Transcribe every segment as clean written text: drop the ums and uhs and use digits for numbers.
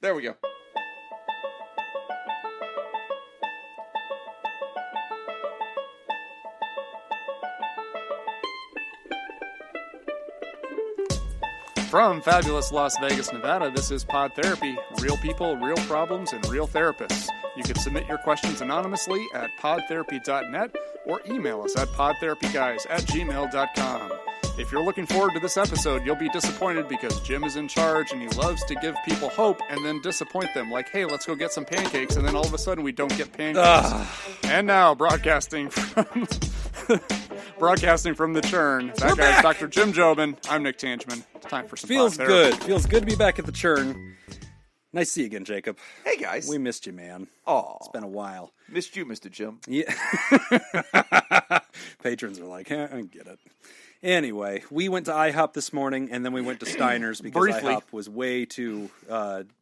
There we go. From fabulous Las Vegas, Nevada, this is Pod Therapy. Real people, real problems, and real therapists. You can submit your questions anonymously at podtherapy.net or email us at podtherapyguys@gmail.com. If you're looking forward to this episode, you'll be disappointed because Jim is in charge and he loves to give people hope and then disappoint them. Like, hey, let's go get some pancakes, and then all of a sudden we don't get pancakes. And now, broadcasting from the churn, that guy's Dr. Jim Jobin. I'm Nick Tangeman. It's time for some Feels Pod Therapy. good. Feels good to be back at the churn. Nice to see you again, Jacob. Hey, guys. We missed you, man. Aw. It's been a while. Missed you, Mr. Jim. Yeah. Patrons are like, I get it. Anyway, we went to IHOP this morning, and then we went to Steiner's because Briefly. IHOP was way too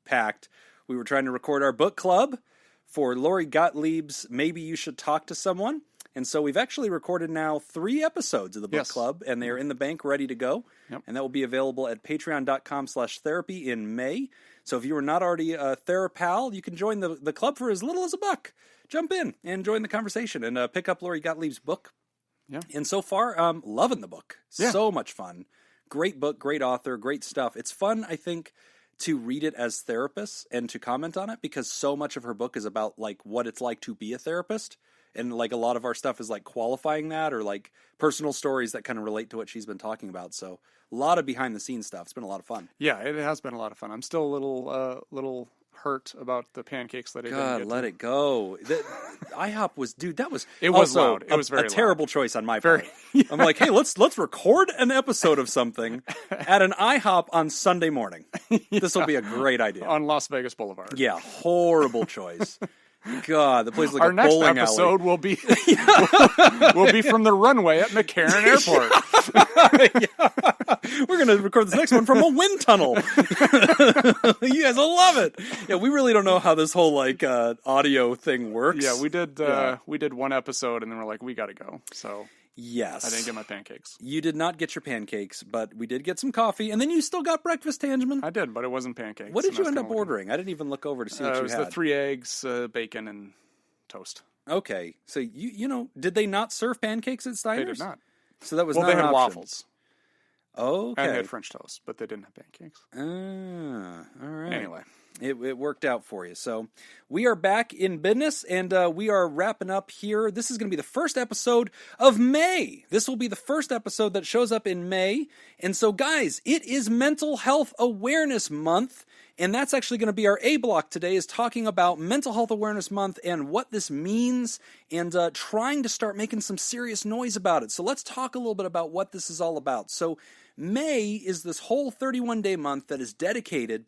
packed. We were trying to record our book club for Lori Gottlieb's Maybe You Should Talk to Someone. And so we've actually recorded now 3 episodes of the book club, and they are in the bank ready to go. Yep. And that will be available at patreon.com/therapy in May. So if you are not already a THERAPAL, you can join the club for as little as $1. Jump in and join the conversation and pick up Lori Gottlieb's book. Yeah. And so far, loving the book. Yeah. So much fun. Great book, great author, great stuff. It's fun, I think, to read it as therapists and to comment on it because so much of her book is about like what it's like to be a therapist. And like a lot of our stuff is like qualifying that or like personal stories that kind of relate to what she's been talking about. So a lot of behind the scenes stuff. It's been a lot of fun. Yeah, it has been a lot of fun. I'm still a little hurt about the pancakes that I didn't God, get let to. it go. IHOP was, dude, that was It was also loud. It was very a terrible choice on my Very- part. I'm like, hey, let's record an episode of something at an IHOP on Sunday morning. This will be a great idea. On Las Vegas Boulevard. Yeah, horrible choice. God, the place is like Our a next bowling episode alley. will be will be from the runway at McCarran Airport. We're going to record this next one from a wind tunnel. You guys will love it. Yeah, we really don't know how this whole like audio thing works. Yeah, we did one episode and then we're like, we got to go. So Yes. I didn't get my pancakes. You did not get your pancakes, but we did get some coffee, and then you still got breakfast, Tangeman. I did, but it wasn't pancakes. What did and I you was end up kinda looking- ordering? I didn't even look over to see what It you was had. the 3 eggs, bacon, and toast. Okay, so you know, did they not serve pancakes at They Steiner's? did not. So that was Well, not they an had option. waffles Okay. and they had French toast, but they didn't have pancakes. All right. Anyway. It worked out for you. So we are back in business, and we are wrapping up here. This is going to be the first episode of May. This will be the first episode that shows up in May. And so, guys, it is Mental Health Awareness Month, and that's actually going to be our A block today, is talking about Mental Health Awareness Month and what this means and trying to start making some serious noise about it. So let's talk a little bit about what this is all about. So May is this whole 31-day month that is dedicated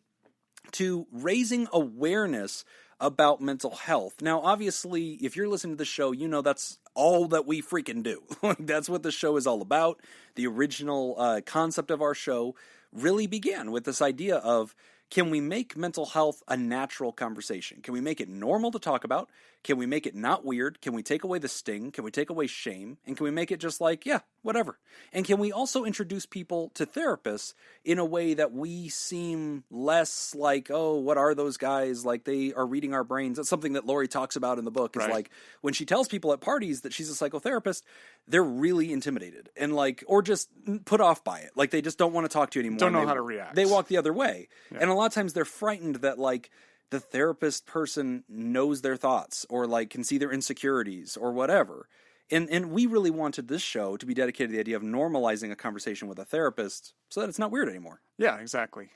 to raising awareness about mental health. Now, obviously, if you're listening to the show, you know that's all that we freaking do. That's what the show is all about. The original concept of our show really began with this idea of, can we make mental health a natural conversation? Can we make it normal to talk about? Can we make it not weird? Can we take away the sting? Can we take away shame? And can we make it just like, yeah, whatever? And can we also introduce people to therapists in a way that we seem less like, oh, what are those guys? Like they are reading our brains. That's something that Lori talks about in the book is Right. like when she tells people at parties that she's a psychotherapist, they're really intimidated and like, or just put off by it. Like they just don't want to talk to you anymore. Don't know and how to react. They walk the other way. Yeah. And a lot of times they're frightened that like the therapist person knows their thoughts or like can see their insecurities or whatever. And we really wanted this show to be dedicated to the idea of normalizing a conversation with a therapist so that it's not weird anymore. Yeah, exactly.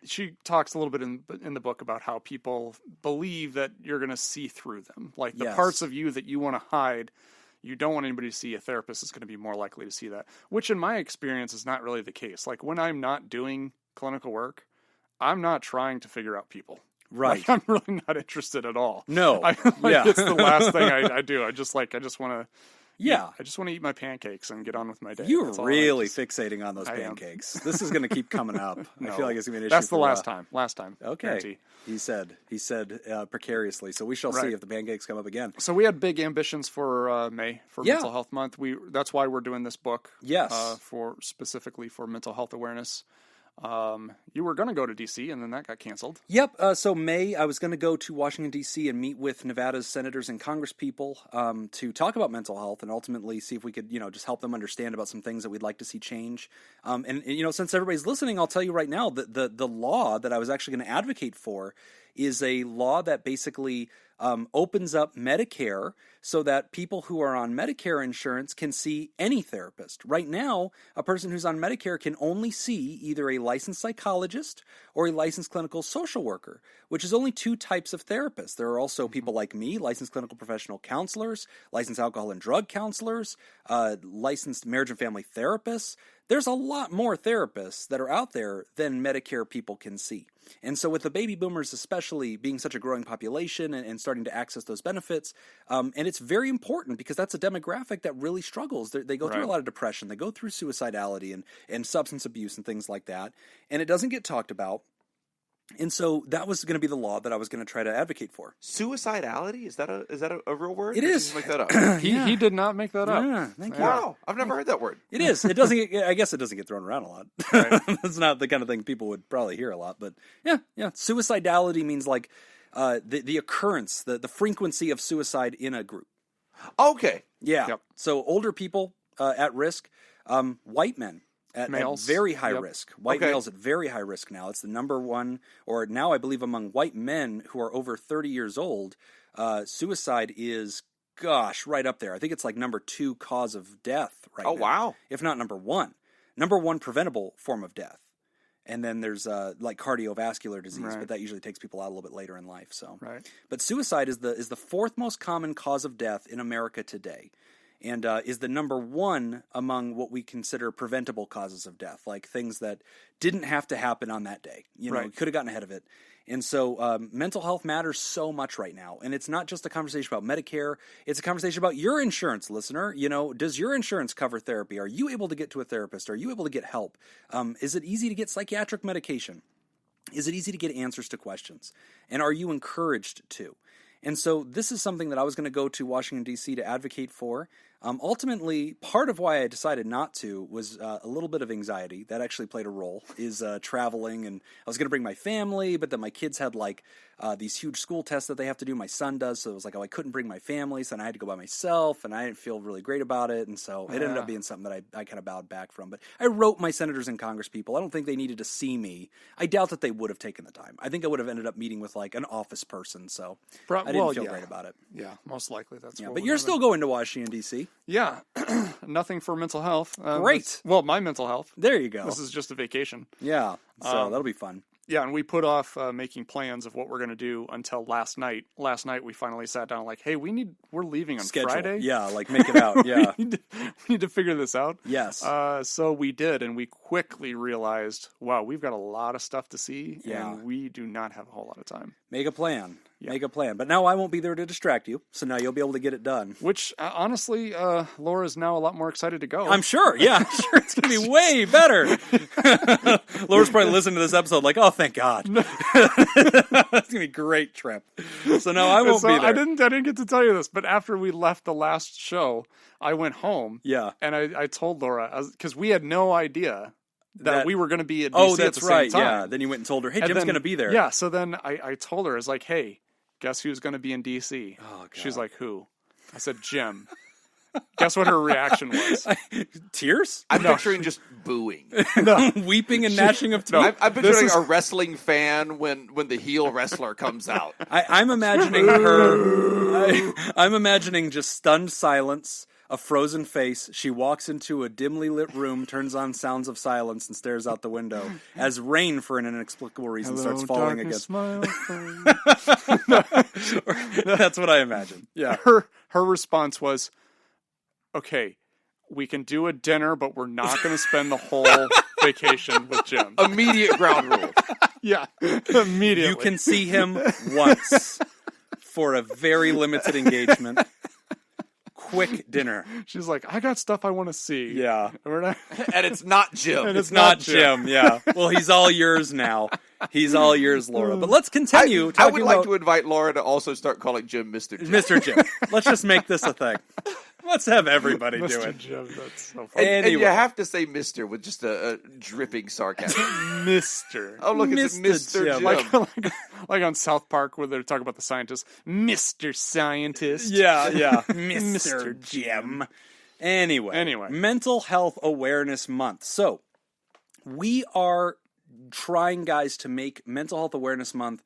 She talks a little bit in the book about how people believe that you're going to see through them. Like the Yes. parts of you that you want to hide, you don't want anybody to see. A therapist is going to be more likely to see that, which in my experience is not really the case. Like when I'm not doing clinical work, I'm not trying to figure out people. Right. Like, I'm really not interested at all. No. Yeah. It's the last thing I do. I just want to. Yeah. I just want to eat my pancakes and get on with my day. You're That's all I really just- fixating on those I am. pancakes. This is going to keep coming up. I feel like it's going to be an issue. That's the for, last time. Last time. Okay. Guarantee. He said precariously. So we shall Right. see if the pancakes come up again. So we had big ambitions for May for Yeah. Mental Health Month. That's why we're doing this book. Yes. Specifically for mental health awareness. You were going to go to D.C., and then that got canceled. Yep. So May, I was going to go to Washington, D.C. and meet with Nevada's senators and congresspeople to talk about mental health and ultimately see if we could, just help them understand about some things that we'd like to see change. And since everybody's listening, I'll tell you right now that the law that I was actually going to advocate for is a law that basically opens up Medicare so that people who are on Medicare insurance can see any therapist. Right now, a person who's on Medicare can only see either a licensed psychologist or a licensed clinical social worker, which is only two types of therapists. There are also people like me, licensed clinical professional counselors, licensed alcohol and drug counselors, licensed marriage and family therapists. There's a lot more therapists that are out there than Medicare people can see. And so with the baby boomers especially being such a growing population and starting to access those benefits, and it's very important because that's a demographic that really struggles. They go through a lot of depression. They go through suicidality and substance abuse and things like that. And it doesn't get talked about. And so that was going to be the law that I was going to try to advocate for. Suicidality? Is that a real word? It is. Did you make that up? He did not make that up. Yeah, thank you. Wow, I've never heard that word. It is. It doesn't. I guess it doesn't get thrown around a lot. Right. It's not the kind of thing people would probably hear a lot. But yeah. Suicidality means like the occurrence, the frequency of suicide in a group. Okay. Yeah. Yep. So older people at risk, white men. At very high risk. White males at very high risk now. It's the number one, or now I believe among white men who are over 30 years old, suicide is, right up there. I think it's like number 2 cause of death right now. Oh, wow. If not number 1. Number 1 preventable form of death. And then there's like cardiovascular disease, but that usually takes people out a little bit later in life. So, But suicide is the 4th most common cause of death in America today. And is the number 1 among what we consider preventable causes of death, like things that didn't have to happen on that day. You could have gotten ahead of it. And so mental health matters so much right now. And it's not just a conversation about Medicare. It's a conversation about your insurance, listener. Does your insurance cover therapy? Are you able to get to a therapist? Are you able to get help? Is it easy to get psychiatric medication? Is it easy to get answers to questions? And are you encouraged to? And so this is something that I was going to go to Washington, D.C. to advocate for. Ultimately, part of why I decided not to was a little bit of anxiety. That actually played a role, is traveling. And I was going to bring my family, but then my kids had these huge school tests that they have to do. My son does, so it was like, I couldn't bring my family, so then I had to go by myself, and I didn't feel really great about it. And so it ended up being something that I kind of bowed back from. But I wrote my senators and Congress people. I don't think they needed to see me. I doubt that they would have taken the time. I think I would have ended up meeting with an office person, so I didn't feel great about it. Yeah, most likely that's what but you're still going to Washington, D.C. Yeah, nothing for mental health. Great. Well, my mental health. There you go. This is just a vacation. Yeah, so that'll be fun. Yeah, and we put off making plans of what we're going to do until last night. Last night we finally sat down hey, we're leaving on Friday. Yeah, make it out. Yeah. we need to figure this out. Yes. So we did, and we quickly realized, wow, we've got a lot of stuff to see, and we do not have a whole lot of time. Make a plan. Yeah. Make a plan. But now I won't be there to distract you, so now you'll be able to get it done. Which, honestly, Laura's now a lot more excited to go. I'm sure. Yeah, I'm sure it's going to be way better. Laura's probably listening to this episode oh, thank God. It's going to be a great trip. So no, I won't be there. I didn't get to tell you this, but after we left the last show, I went home. Yeah. And I told Laura, because we had no idea that we were going to be at DC at the same time. Yeah. Then you went and told her, hey, Jim's going to be there. Yeah, so then I told her, hey, guess who's going to be in DC? Oh, God. She's like, who? I said, Jim. Guess what her reaction was? Tears? I'm picturing just booing. No. Weeping and gnashing of teeth? No, I'm picturing a wrestling fan when the heel wrestler comes out. I'm imagining her... I'm imagining just stunned silence, a frozen face. She walks into a dimly lit room, turns on sounds of silence, and stares out the window as rain, for an inexplicable reason, starts falling again. Smile. That's what I imagine. Yeah. Her response was, okay, we can do a dinner, but we're not going to spend the whole vacation with Jim. Immediate ground rule. Yeah, immediately. You can see him once for a very limited engagement. Quick dinner. She's like, I got stuff I want to see. Yeah. And it's not Jim. And it's not Jim, yeah. Well, he's all yours now. He's all yours, Laura. But let's continue talking I would like to invite Laura to also start calling Jim Mr. Jim. Mr. Jim. Let's just make this a thing. Let's have everybody do Mr. it. Jim, that's so funny. And Anyway. you have to say Mr. with just a dripping sarcasm. Mr. Oh, look, it's Mr. Mr. Jim. Jim. Like on South Park where they're talking about the scientist. Mr. Scientist. Yeah. Mr. Mr. Jim. Anyway. Mental Health Awareness Month. So, we are trying, guys, to make Mental Health Awareness Month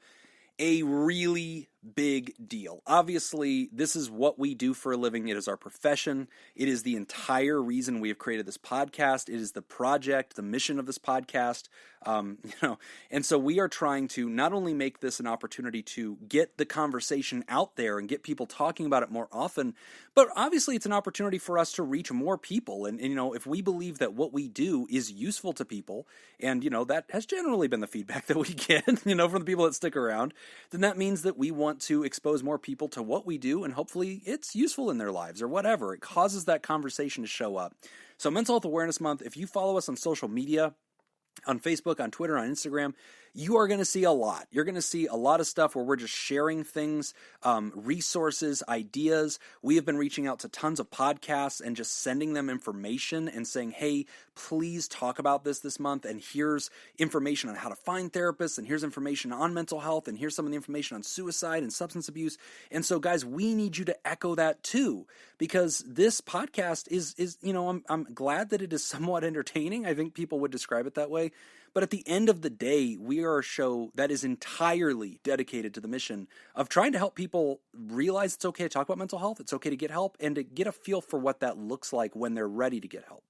a really big deal. Obviously, this is what we do for a living. It is our profession. It is the entire reason we have created this podcast. It is the project, the mission of this podcast. And so we are trying to not only make this an opportunity to get the conversation out there and get people talking about it more often, but obviously it's an opportunity for us to reach more people. And if we believe that what we do is useful to people, and, that has generally been the feedback that we get, from the people that stick around, then that means that we want to expose more people to what we do, and hopefully it's useful in their lives or whatever. It causes that conversation to show up. So Mental Health Awareness Month, if you follow us on social media, on Facebook, on Twitter, on Instagram, you are going to see a lot. You're going to see a lot of stuff where we're just sharing things, resources, ideas. We have been reaching out to tons of podcasts and just sending them information and saying, hey, please talk about this month, and here's information on how to find therapists, and here's information on mental health, and here's some of the information on suicide and substance abuse. And so, guys, we need you to echo that too, because this podcast is I'm glad that it is somewhat entertaining. I think people would describe it that way. But at the end of the day, we are a show that is entirely dedicated to the mission of trying to help people realize it's okay to talk about mental health, it's okay to get help, and to get a feel for what that looks like when they're ready to get help.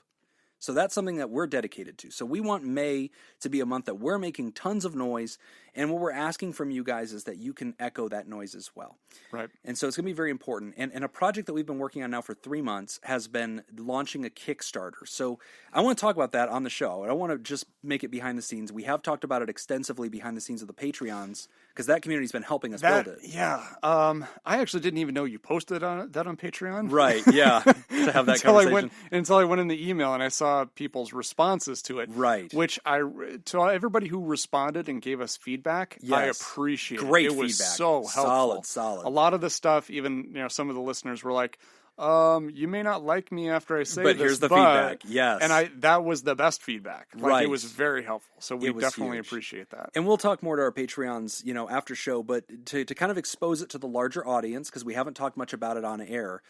So that's something that we're dedicated to. So we want May to be a month that we're making tons of noise, and what we're asking from you guys is that you can echo that noise as well. Right. And so it's going to be very important. And a project that we've been working on now for 3 months has been launching a Kickstarter. So I want to talk about that on the show. I don't want to just make it behind the scenes. We have talked about it extensively behind the scenes of the Patreons, because that community's been helping us build it. Yeah. I actually didn't even know you posted that on Patreon. Right, yeah. To have that conversation. Until I went in the email and I saw people's responses to it. Right. Which to everybody who responded and gave us feedback, yes. I appreciate. Great it. It was feedback. so helpful. Solid. A lot of the stuff, even some of the listeners were like, you may not like me after I say this, but here's the feedback. Yes. And that was the best feedback. Right. It was very helpful. So we definitely huge. appreciate that. And we'll talk more to our Patreons, after show, but to kind of expose it to the larger audience, because we haven't talked much about it on air.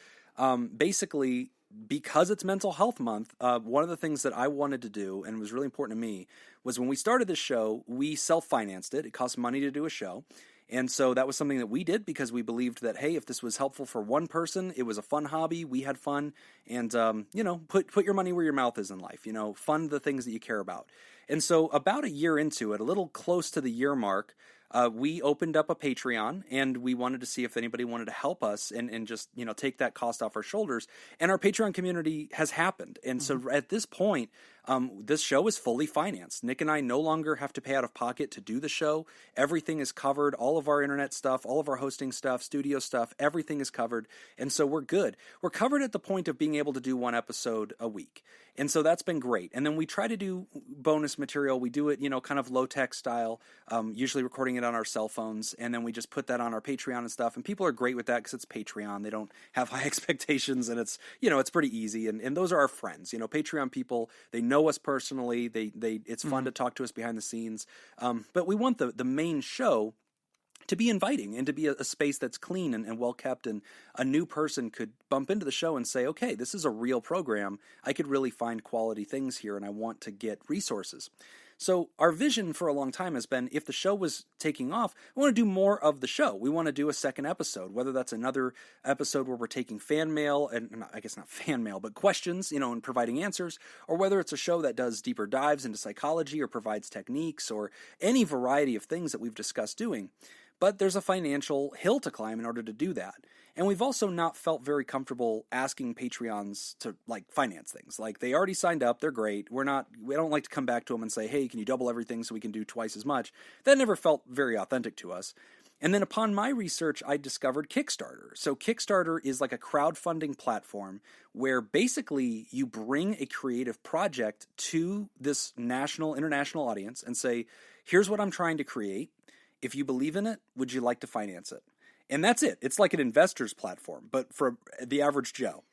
Basically, because it's Mental Health Month, one of the things that I wanted to do, and was really important to me, was when we started this show, we self-financed it. It cost money to do a show. And so that was something that we did because we believed that, hey, if this was helpful for one person, it was a fun hobby, we had fun, and, put your money where your mouth is in life, fund the things that you care about. And so about a year into it, a little close to the year mark, we opened up a Patreon, and we wanted to see if anybody wanted to help us and just, take that cost off our shoulders. And our Patreon community has happened. And so at this point, this show is fully financed. Nick and I no longer have to pay out of pocket to do the show. Everything is covered. All of our internet stuff, all of our hosting stuff, studio stuff, everything is covered. And so we're good. We're covered at the point of being able to do one episode a week. And so that's been great. And then we try to do bonus material. We do it, kind of low-tech style, usually recording it on our cell phones. And then we just put that on our Patreon and stuff. And people are great with that because it's Patreon. They don't have high expectations, and it's, it's pretty easy. And those are our friends. Patreon people, they know us personally. It's fun to talk to us behind the scenes. But we want the main show to be inviting and to be a space that's clean and well kept, and a new person could bump into the show and say, okay, this is a real program. I could really find quality things here, and I want to get resources. So our vision for a long time has been, if the show was taking off, we want to do more of the show. We want to do a second episode, whether that's another episode where we're taking fan mail, and I guess not fan mail, but questions, and providing answers, or whether it's a show that does deeper dives into psychology or provides techniques or any variety of things that we've discussed doing. But there's a financial hill to climb in order to do that. And we've also not felt very comfortable asking Patreons to finance things. They already signed up, they're great. We don't like to come back to them and say, hey, can you double everything so we can do twice as much? That never felt very authentic to us. And then upon my research, I discovered Kickstarter. So Kickstarter is like a crowdfunding platform where basically you bring a creative project to this international audience and say, here's what I'm trying to create. If you believe in it, would you like to finance it? And that's it. It's like an investor's platform, but for the average Joe.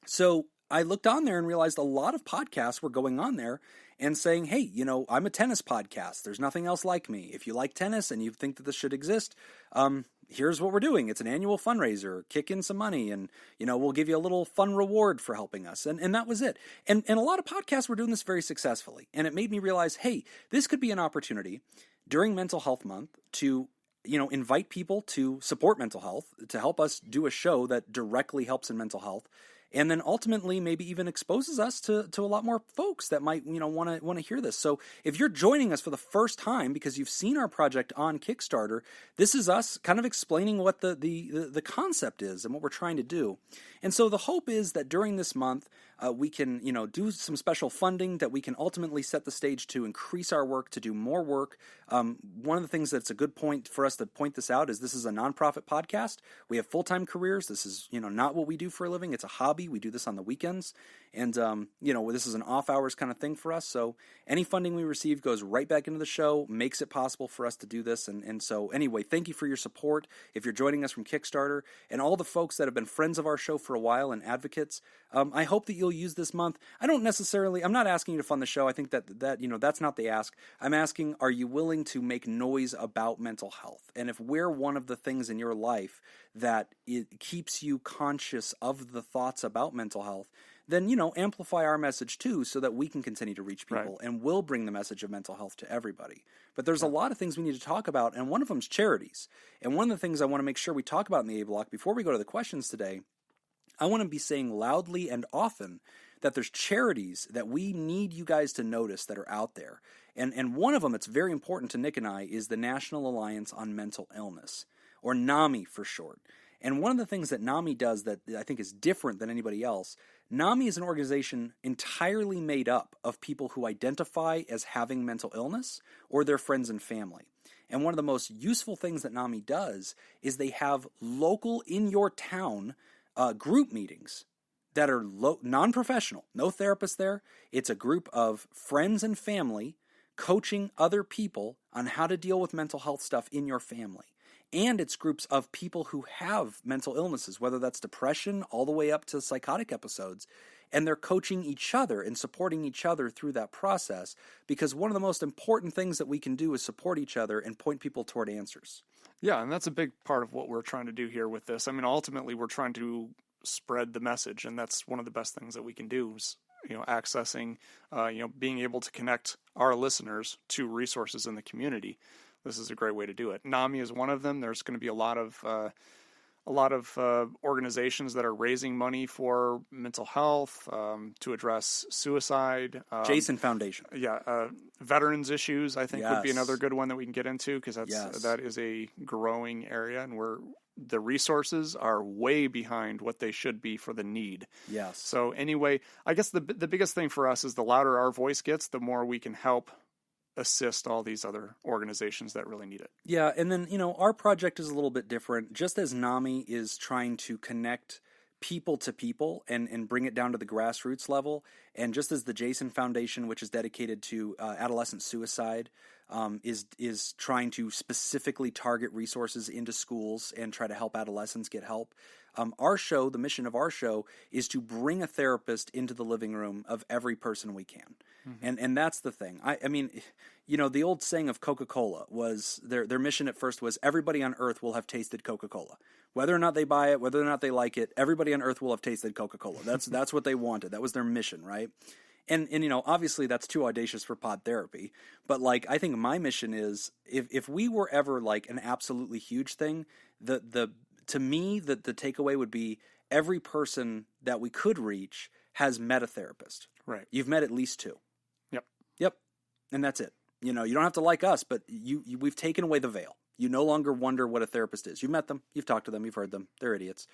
So I looked on there and realized a lot of podcasts were going on there and saying, hey, I'm a tennis podcast. There's nothing else like me. If you like tennis and you think that this should exist, here's what we're doing. It's an annual fundraiser. Kick in some money and, we'll give you a little fun reward for helping us. And that was it. And a lot of podcasts were doing this very successfully. And it made me realize, hey, this could be an opportunity during Mental Health Month to invite people to support mental health, to help us do a show that directly helps in mental health, and then ultimately maybe even exposes us to a lot more folks that might want to hear this. So if you're joining us for the first time because you've seen our project on Kickstarter, this is us kind of explaining what the concept is and what we're trying to do. And so the hope is that during this month we can do some special funding that we can ultimately set the stage to increase our work, to do more work. One of the things that's a good point for us to point this out is this is a nonprofit podcast. We have full-time careers. This is not what we do for a living. It's a hobby. We do this on the weekends, and this is an off-hours kind of thing for us. So any funding we receive goes right back into the show, makes it possible for us to do this. And so anyway, thank you for your support. If you're joining us from Kickstarter, and all the folks that have been friends of our show for a while and advocates, I hope that you'll use this month. I'm not asking you to fund the show. I think that that's not the ask. I'm asking, are you willing to make noise about mental health? And if we're one of the things in your life that it keeps you conscious of the thoughts about mental health, then, amplify our message too so that we can continue to reach people and we'll bring the message of mental health to everybody. But there's a lot of things we need to talk about, and one of them is charities. And one of the things I want to make sure we talk about in the A Block before we go to the questions today, I want to be saying loudly and often that there's charities that we need you guys to notice that are out there. And one of them that's very important to Nick and I is the National Alliance on Mental Illness, or NAMI for short. And one of the things that NAMI does that I think is different than anybody else, NAMI is an organization entirely made up of people who identify as having mental illness or their friends and family. And one of the most useful things that NAMI does is they have local, in your town, group meetings that are non-professional, no therapist there. It's a group of friends and family coaching other people on how to deal with mental health stuff in your family. And it's groups of people who have mental illnesses, whether that's depression all the way up to psychotic episodes. And they're coaching each other and supporting each other through that process, because one of the most important things that we can do is support each other and point people toward answers. Yeah, and that's a big part of what we're trying to do here with this. I mean, ultimately, we're trying to spread the message, and that's one of the best things that we can do is, accessing, being able to connect our listeners to resources in the community. This is a great way to do it. NAMI is one of them. There's going to be a lot of organizations that are raising money for mental health, to address suicide. Jason Foundation. Yeah, veterans issues, I think, would be another good one that we can get into, because that is a growing area, and the resources are way behind what they should be for the need. Yes. So anyway, I guess the biggest thing for us is the louder our voice gets, the more we can help assist all these other organizations that really need it. Yeah, and then, our project is a little bit different. Just as NAMI is trying to connect people to people and bring it down to the grassroots level, and just as the Jason Foundation, which is dedicated to adolescent suicide, is trying to specifically target resources into schools and try to help adolescents get help. Our show, the mission of our show, is to bring a therapist into the living room of every person we can. Mm-hmm. And that's the thing. I mean, the old saying of Coca-Cola was their mission at first was everybody on earth will have tasted Coca-Cola. Whether or not they buy it, whether or not they like it, everybody on earth will have tasted Coca-Cola. That's what they wanted. That was their mission, right? And obviously that's too audacious for pod therapy, but I think my mission is if we were ever an absolutely huge thing, to me the takeaway would be every person that we could reach has met a therapist. Right. You've met at least two. Yep. And that's it. You don't have to like us, but we've taken away the veil. You no longer wonder what a therapist is. You've met them, you've talked to them, you've heard them. They're idiots.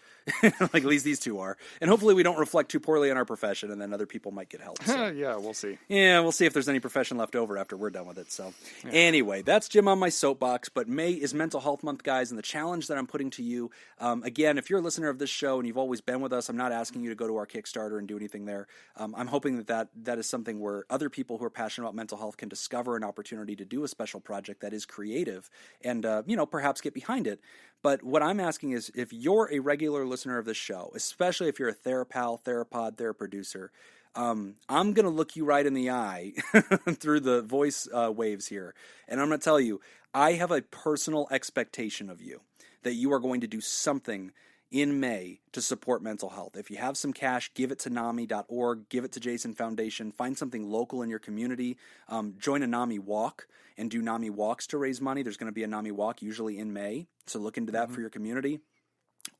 At least these two are. And hopefully we don't reflect too poorly on our profession, and then other people might get help. So. Yeah, we'll see. Yeah, we'll see if there's any profession left over after we're done with it. So Anyway, that's Jim on my soapbox, but May is Mental Health Month, guys, and the challenge that I'm putting to you, again, if you're a listener of this show and you've always been with us, I'm not asking you to go to our Kickstarter and do anything there. I'm hoping that is something where other people who are passionate about mental health can discover an opportunity to do a special project that is creative and perhaps get behind it. But what I'm asking is, if you're a regular listener of this show, especially if you're a THERAPAL, THERAPOD, THERAPRODUCER, I'm going to look you right in the eye through the voice waves here. And I'm going to tell you, I have a personal expectation of you that you are going to do something in May to support mental health. If you have some cash, give it to NAMI.org, give it to Jason Foundation, find something local in your community, join a NAMI walk and do NAMI walks to raise money. There's going to be a NAMI walk usually in May, so look into that for your community.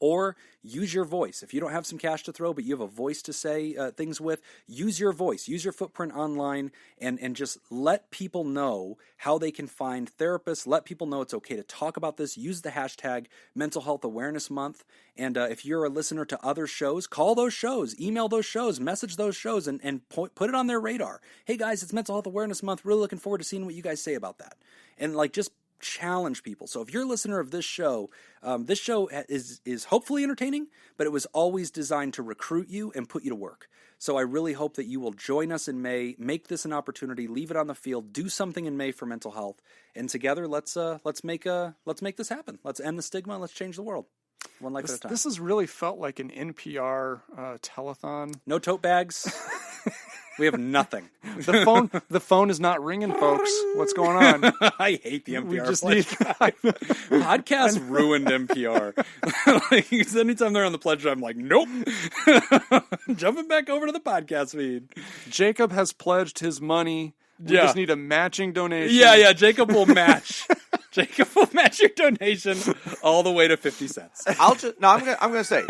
Or use your voice. If you don't have some cash to throw, but you have a voice to say things with, use your voice. Use your footprint online and just let people know how they can find therapists. Let people know it's okay to talk about this. Use the hashtag Mental Health Awareness Month. And if you're a listener to other shows, call those shows, email those shows, message those shows, and put it on their radar. Hey, guys, it's Mental Health Awareness Month. Really looking forward to seeing what you guys say about that. And just challenge people. So if you're a listener of this show is hopefully entertaining, but it was always designed to recruit you and put you to work. So I really hope that you will join us in May, make this an opportunity, leave it on the field, do something in May for mental health, and together let's make this happen. Let's end the stigma. Let's change the world. One life at a time. This has really felt like an NPR telethon. No tote bags. We have nothing. The phone is not ringing, folks. What's going on? I hate the NPR. We just Podcasts ruined NPR. Anytime they're on the pledge, I'm like, nope. Jumping back over to the podcast feed. Jacob has pledged his money. We just need a matching donation. Yeah. Jacob will match. Jacob will match your donation all the way to 50 cents. I'm going to say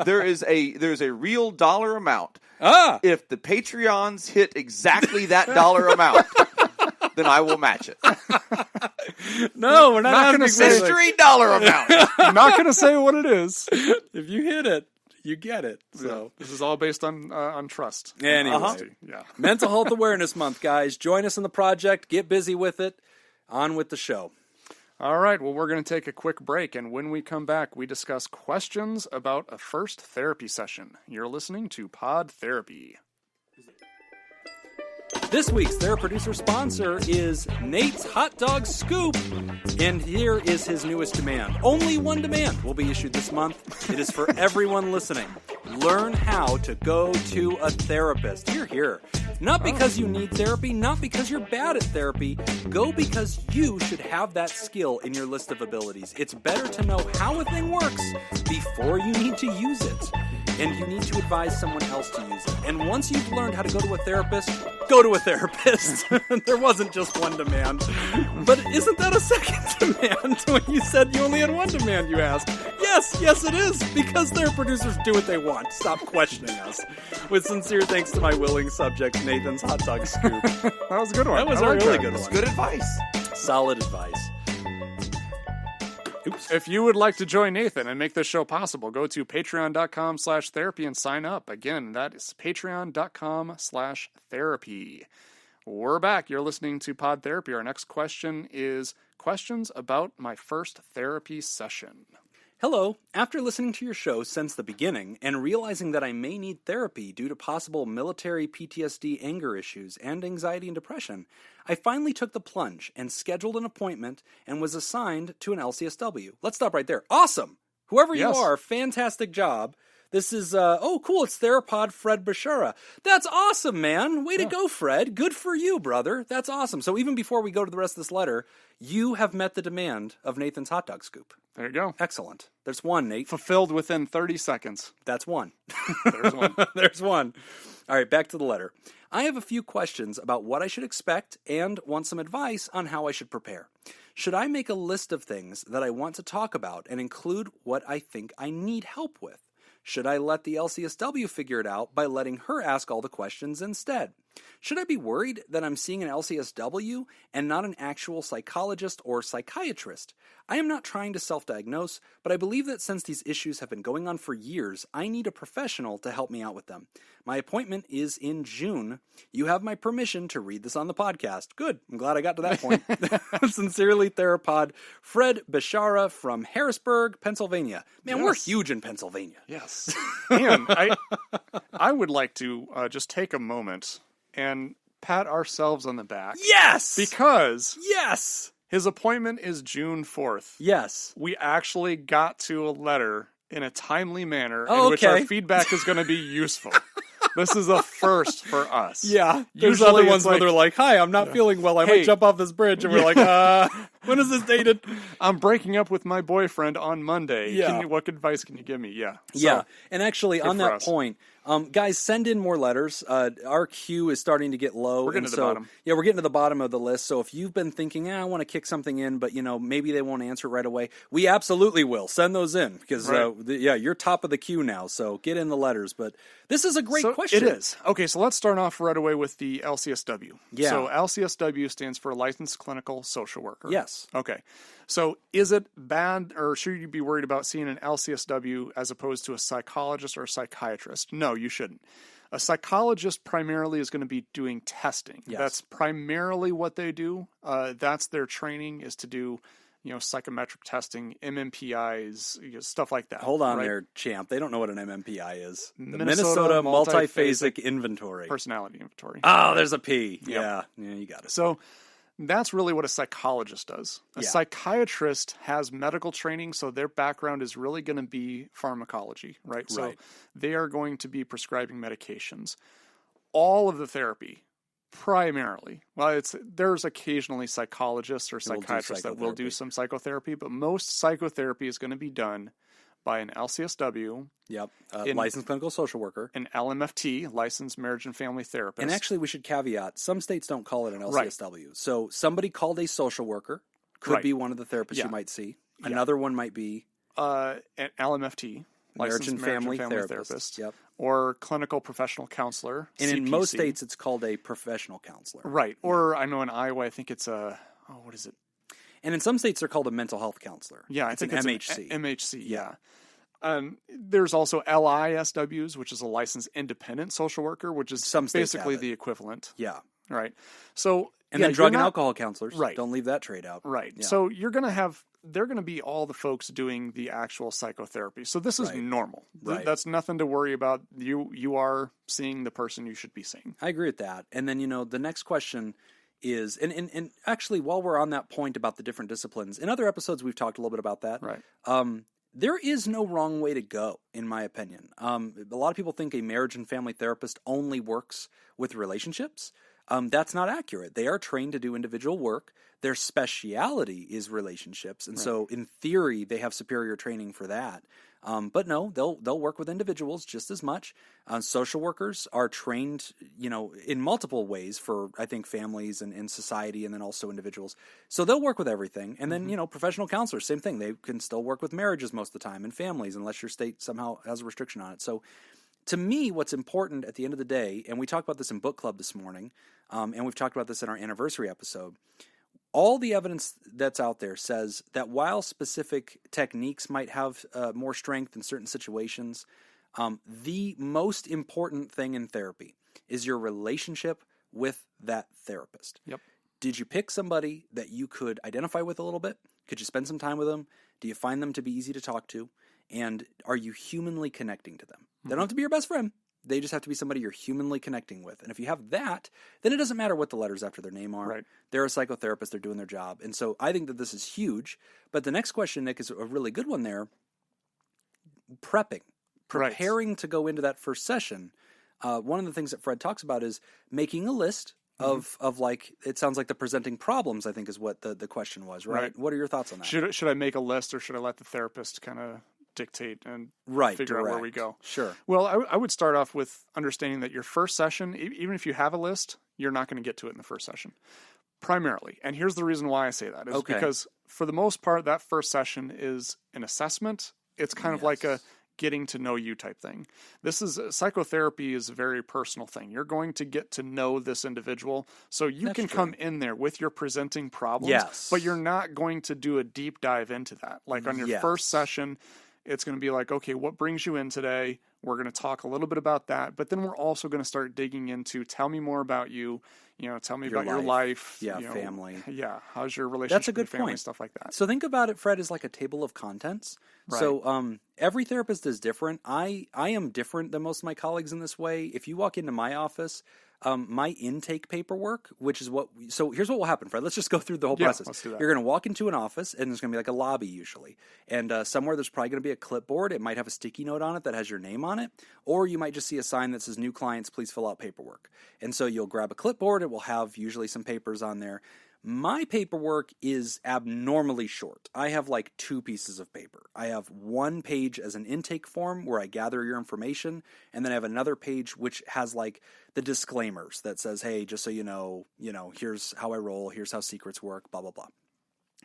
there is a real dollar amount. If the Patreons hit exactly that dollar amount, then I will match it. No, we're not going to say mystery dollar amount. I'm not going to say what it is. If you hit it, you get it. So this is all based on trust. Anyway, yeah. Mental Health Awareness Month, guys. Join us in the project. Get busy with it. On with the show. All right, well, we're going to take a quick break, and when we come back, we discuss questions about a first therapy session. You're listening to Pod Therapy. This week's Theraproducer sponsor is Nate's Hotdog Scoop, and here is his newest demand. Only one demand will be issued this month. It is for everyone listening. Learn how to go to a therapist. Here. Not because you need therapy, not because you're bad at therapy. Go because you should have that skill in your list of abilities. It's better to know how a thing works before you need to use it. And you need to advise someone else to use it. And once you've learned how to go to a therapist, go to a therapist. There wasn't just one demand. But isn't that a second demand? When you said you only had one demand, you asked. Yes it is. Because Theraproducers do what they want. Stop questioning us. With sincere thanks to my willing subject, Nathan's Hot Dog Scoop. That was a good one. That was a really good one. It's good advice. Solid advice. Oops. If you would like to join Nathan and make this show possible, go to patreon.com/therapy and sign up. Again, that is patreon.com/therapy. We're back. You're listening to Pod Therapy. Our next question is questions about my first therapy session. Hello. After listening to your show since the beginning and realizing that I may need therapy due to possible military PTSD anger issues and anxiety and depression, I finally took the plunge and scheduled an appointment and was assigned to an LCSW. Let's stop right there. Awesome! Whoever you are, fantastic job. This is, cool, it's Therapod Fred Bashara. That's awesome, man. Way to go, Fred. Good for you, brother. That's awesome. So even before we go to the rest of this letter, you have met the demand of Nathan's Hot Dog Scoop. There you go. Excellent. There's one, Nate. Fulfilled within 30 seconds. That's one. There's one. There's one. All right, back to the letter. I have a few questions about what I should expect and want some advice on how I should prepare. Should I make a list of things that I want to talk about and include what I think I need help with? Should I let the LCSW figure it out by letting her ask all the questions instead? Should I be worried that I'm seeing an LCSW and not an actual psychologist or psychiatrist? I am not trying to self-diagnose, but I believe that since these issues have been going on for years, I need a professional to help me out with them. My appointment is in June. You have my permission to read this on the podcast. Good. I'm glad I got to that point. Sincerely, Therapod Fred Bashara from Harrisburg, Pennsylvania. Man, We're huge in Pennsylvania. Yes. And I would like to just take a moment and pat ourselves on the back. Yes! Because... Yes! His appointment is June 4th. Yes. We actually got to a letter in a timely manner Oh, in which our okay. feedback is going to be useful. This is a first for us. Yeah. There's Usually other it's ones where like, they're like, hi, I'm not feeling well. I Hey. might jump off this bridge. And we're like, when is this dated? I'm breaking up with my boyfriend on Monday. Yeah. What advice can you give me? Yeah. Yeah. And actually, on for that us. point, guys, send in more letters. Our queue is starting to get low. We're getting and to the bottom. Yeah, we're getting to the bottom of the list. So if you've been thinking, I want to kick something in, but maybe they won't answer right away, we absolutely will. Send those in because, Right. you're top of the queue now. So get in the letters. But this is a great question. It is. Okay, so let's start off right away with the LCSW. Yeah. So LCSW stands for Licensed Clinical Social Worker. Yes. Okay. So is it bad, or should you be worried about seeing an LCSW as opposed to a psychologist or a psychiatrist? No, you shouldn't. A psychologist primarily is going to be doing testing. Yes. That's primarily what they do. That's their training, is to do psychometric testing, MMPIs, stuff like that. Hold on right? there, champ. They don't know what an MMPI is. The Minnesota Multiphasic Inventory. Personality Inventory. Oh, there's a P. Yeah, you got it. So that's really what a psychologist does. A Yeah. psychiatrist has medical training, so their background is really going to be pharmacology, right? So Right. they are going to be prescribing medications. All of the therapy, primarily, there's occasionally psychologists or will do psychiatrists that will do psychotherapy. some psychotherapy, but most psychotherapy is going to be done by an LCSW, Yep. In- Licensed clinical social worker. an LMFT, licensed marriage and family therapist. And actually, we should caveat, some states don't call it an LCSW. So somebody called a social worker could Right. be one of the therapists Yeah. you might see. Another one might be an LMFT, marriage licensed and family therapist. Yep. or clinical professional counselor. And in CPC. most states, it's called a professional counselor. Right. Or I know in Iowa, I think it's what is it? And in some states, they're called a mental health counselor. Yeah, I it's think an it's MHC. MHC, yeah. There's also LISWs, which is a licensed independent social worker, which is Some states basically have it. the equivalent. Yeah. Right. So And yeah, then drug and you're not- alcohol counselors. Right. Don't leave that trade out. Right. Yeah. So they're going to be all the folks doing the actual psychotherapy. So this is Right. normal. Right. That's nothing to worry about. You are seeing the person you should be seeing. I agree with that. And then, the next question is, and actually, while we're on that point about the different disciplines, in other episodes, we've talked a little bit about that. Right. There is no wrong way to go, in my opinion. A lot of people think a marriage and family therapist only works with relationships. That's not accurate. They are trained to do individual work. Their speciality is relationships, and so in theory, they have superior training for that. But no, they'll work with individuals just as much. Social workers are trained, in multiple ways for, I think, families and society, and then also individuals. So they'll work with everything. And then, professional counselors, same thing. They can still work with marriages most of the time and families, unless your state somehow has a restriction on it. So to me, what's important at the end of the day, and we talked about this in book club this morning, and we've talked about this in our anniversary episode, all the evidence that's out there says that while specific techniques might have more strength in certain situations, the most important thing in therapy is your relationship with that therapist. Yep. Did you pick somebody that you could identify with a little bit? Could you spend some time with them? Do you find them to be easy to talk to? And are you humanly connecting to them? They don't have to be your best friend. They just have to be somebody you're humanly connecting with. And if you have that, then it doesn't matter what the letters after their name are. Right. They're a psychotherapist. They're doing their job. And so I think that this is huge. But the next question, Nick, is a really good one there. Preparing to go into that first session. One of the things that Fred talks about is making a list of like, it sounds like the presenting problems, I think is what the question was, right? What are your thoughts on that? Should I make a list, or should I let the therapist kind of dictate and figure out where we go? Sure. Well, I would start off with understanding that your first session, even if you have a list, you're not going to get to it in the first session. Primarily. And here's the reason why I say that is because for the most part, that first session is an assessment. It's kind of like a getting to know you type thing. Psychotherapy is a very personal thing. You're going to get to know this individual. So you can come in there with your presenting problems, but you're not going to do a deep dive into that. Like on your first session, it's going to be like, okay, what brings you in today? We're going to talk a little bit about that, but then we're also going to start digging into, tell me more about you, tell me about your life. Family. Yeah. How's your relationship That's a good with your family, point. stuff like that. So think about it, Fred, as like a table of contents. Right. So every therapist is different. I am different than most of my colleagues in this way. If you walk into my office, my intake paperwork, which is so here's what will happen, Fred. Let's just go through the whole process. Let's do that. You're going to walk into an office, and there's going to be like a lobby usually. And somewhere there's probably going to be a clipboard. It might have a sticky note on it that has your name on it. Or you might just see a sign that says, new clients, please fill out paperwork. And so you'll grab a clipboard. It will have usually some papers on there. My paperwork is abnormally short. I have like 2 pieces of paper. I have 1 page as an intake form where I gather your information, and then I have another page which has like the disclaimers that says, hey, just so you know, here's how I roll, here's how secrets work, blah, blah, blah.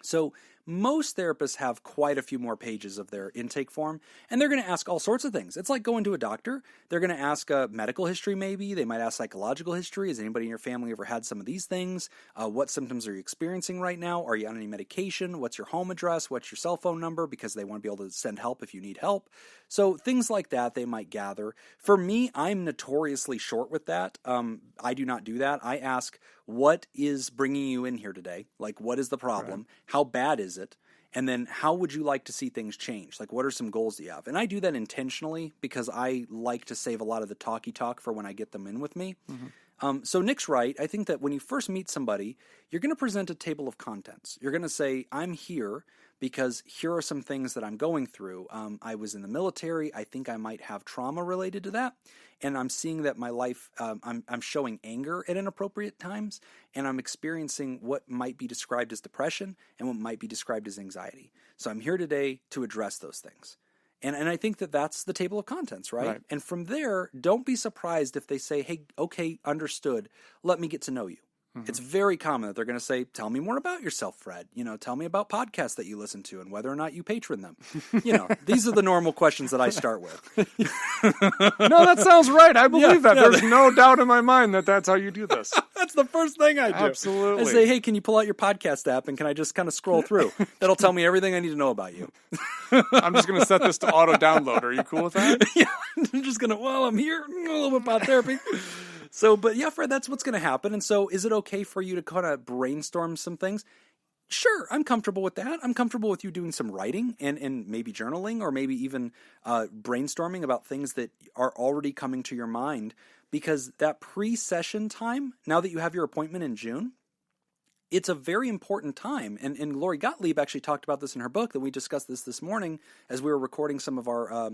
So most therapists have quite a few more pages of their intake form, and they're going to ask all sorts of things. It's like going to a doctor. They're going to ask medical history maybe. They might ask psychological history. Has anybody in your family ever had some of these things? What symptoms are you experiencing right now? Are you on any medication? What's your home address? What's your cell phone number? Because they want to be able to send help if you need help. So things like that they might gather. For me, I'm notoriously short with that. I do not do that. I ask, what is bringing you in here today? Like, what is the problem? Right. How bad is it? And then how would you like to see things change? Like, what are some goals that you have? And I do that intentionally because I like to save a lot of the talky talk for when I get them in with me. Mm-hmm. So Nick's right. I think that when you first meet somebody, you're going to present a table of contents. You're going to say, I'm here because here are some things that I'm going through. I was in the military. I think I might have trauma related to that. And I'm seeing that my life, I'm showing anger at inappropriate times, and I'm experiencing what might be described as depression and what might be described as anxiety. So I'm here today to address those things. And I think that that's the table of contents, right? And from there, don't be surprised if they say, hey, okay, understood. Let me get to know you. Mm-hmm. It's very common that they're going to say, tell me more about yourself, Fred. Tell me about podcasts that you listen to and whether or not you patron them. These are the normal questions that I start with. No, that sounds right. I believe that. There's no doubt in my mind that that's how you do this. That's the first thing I do. Absolutely. I say, hey, can you pull out your podcast app and can I just kind of scroll through? That'll tell me everything I need to know about you. I'm just going to set this to auto-download. Are you cool with that? Yeah, I'm just going to, I'm here, a little bit about therapy. So, but yeah, Fred, that's what's going to happen. And so is it okay for you to kind of brainstorm some things? Sure, I'm comfortable with that. I'm comfortable with you doing some writing and maybe journaling or maybe even brainstorming about things that are already coming to your mind, because that pre-session time, now that you have your appointment in June, it's a very important time. And Lori Gottlieb actually talked about this in her book, that we discussed this morning as we were recording some of our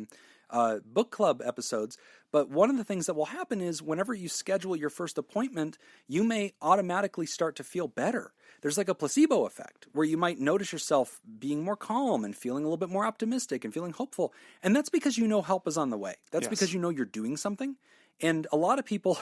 book club episodes. But one of the things that will happen is whenever you schedule your first appointment, you may automatically start to feel better. There's like a placebo effect where you might notice yourself being more calm and feeling a little bit more optimistic and feeling hopeful. And that's because you know help is on the way. That's because you know you're doing something. And a lot of people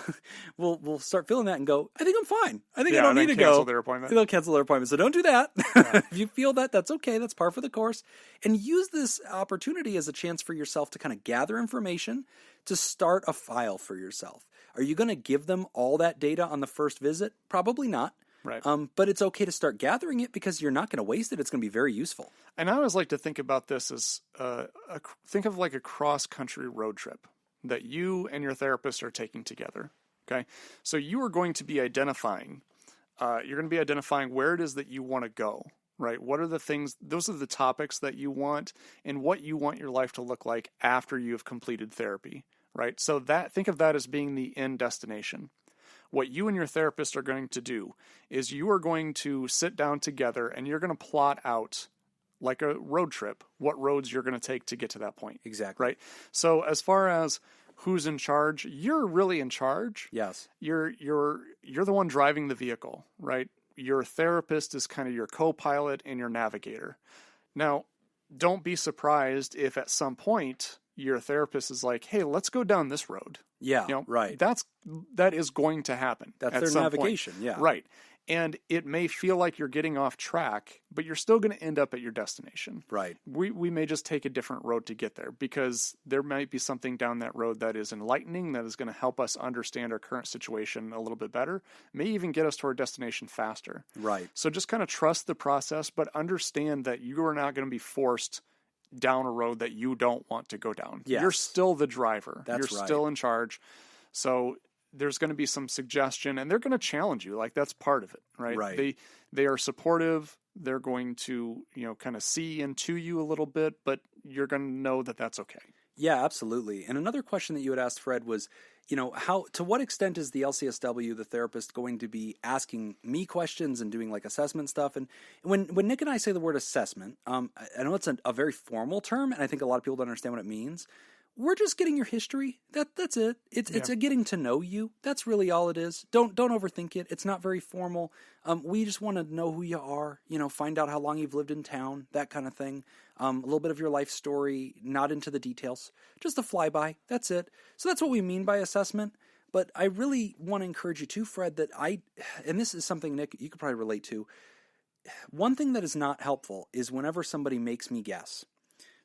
will start feeling that and go, I think I'm fine. I think I don't need to go. Cancel their appointment. They'll cancel their appointment. So don't do that. Yeah. If you feel that, that's okay. That's par for the course. And use this opportunity as a chance for yourself to kind of gather information to start a file for yourself. Are you going to give them all that data on the first visit? Probably not. Right. But it's okay to start gathering it because you're not going to waste it. It's going to be very useful. And I always like to think about this as think of like a cross-country road trip that you and your therapist are taking together. Okay. So you are going to be identifying, where it is that you want to go, right? What are the things, those are the topics that you want and what you want your life to look like after you have completed therapy, right? So think of that as being the end destination. What you and your therapist are going to do is you are going to sit down together and you're going to plot out, like a road trip, what roads you're going to take to get to that point. Exactly. Right? So as far as who's in charge, you're really in charge. Yes. You're the one driving the vehicle, right? Your therapist is kind of your co-pilot and your navigator. Now, don't be surprised if at some point your therapist is like, hey, let's go down this road. Yeah, right. That is going to happen. That's their navigation, yeah. Right. And it may feel like you're getting off track, but you're still going to end up at your destination. Right. We may just take a different road to get there because there might be something down that road that is enlightening, that is going to help us understand our current situation a little bit better, may even get us to our destination faster. Right. So just kind of trust the process, but understand that you are not going to be forced down a road that you don't want to go down. Yes. You're still the driver. You're still in charge. So there's going to be some suggestion and they're going to challenge you. Like that's part of it, right? Right. They are supportive. They're going to, kind of see into you a little bit, but you're going to know that that's okay. Yeah, absolutely. And another question that you had asked, Fred, was, to what extent is the LCSW, the therapist, going to be asking me questions and doing like assessment stuff? And when Nick and I say the word assessment, I know it's a very formal term, and I think a lot of people don't understand what it means. We're just getting your history. That's it. It's a getting to know you. That's really all it is. Don't overthink it. It's not very formal. We just want to know who you are. Find out how long you've lived in town, that kind of thing. A little bit of your life story, not into the details. Just a flyby. That's it. So that's what we mean by assessment. But I really want to encourage you too, Fred, that and this is something, Nick, you could probably relate to. One thing that is not helpful is whenever somebody makes me guess.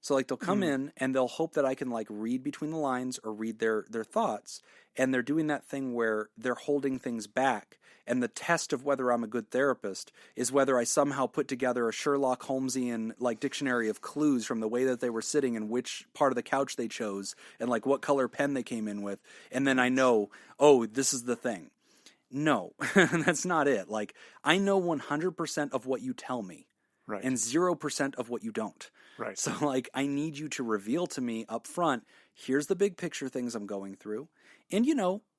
So like they'll come in and they'll hope that I can like read between the lines or read their thoughts. And they're doing that thing where they're holding things back. And the test of whether I'm a good therapist is whether I somehow put together a Sherlock Holmesian like dictionary of clues from the way that they were sitting and which part of the couch they chose and like what color pen they came in with. And then I know, oh, this is the thing. No, that's not it. Like I know 100% of what you tell me. Right. And 0% of what you don't. Right. So, like, I need you to reveal to me up front, here's the big picture things I'm going through. And,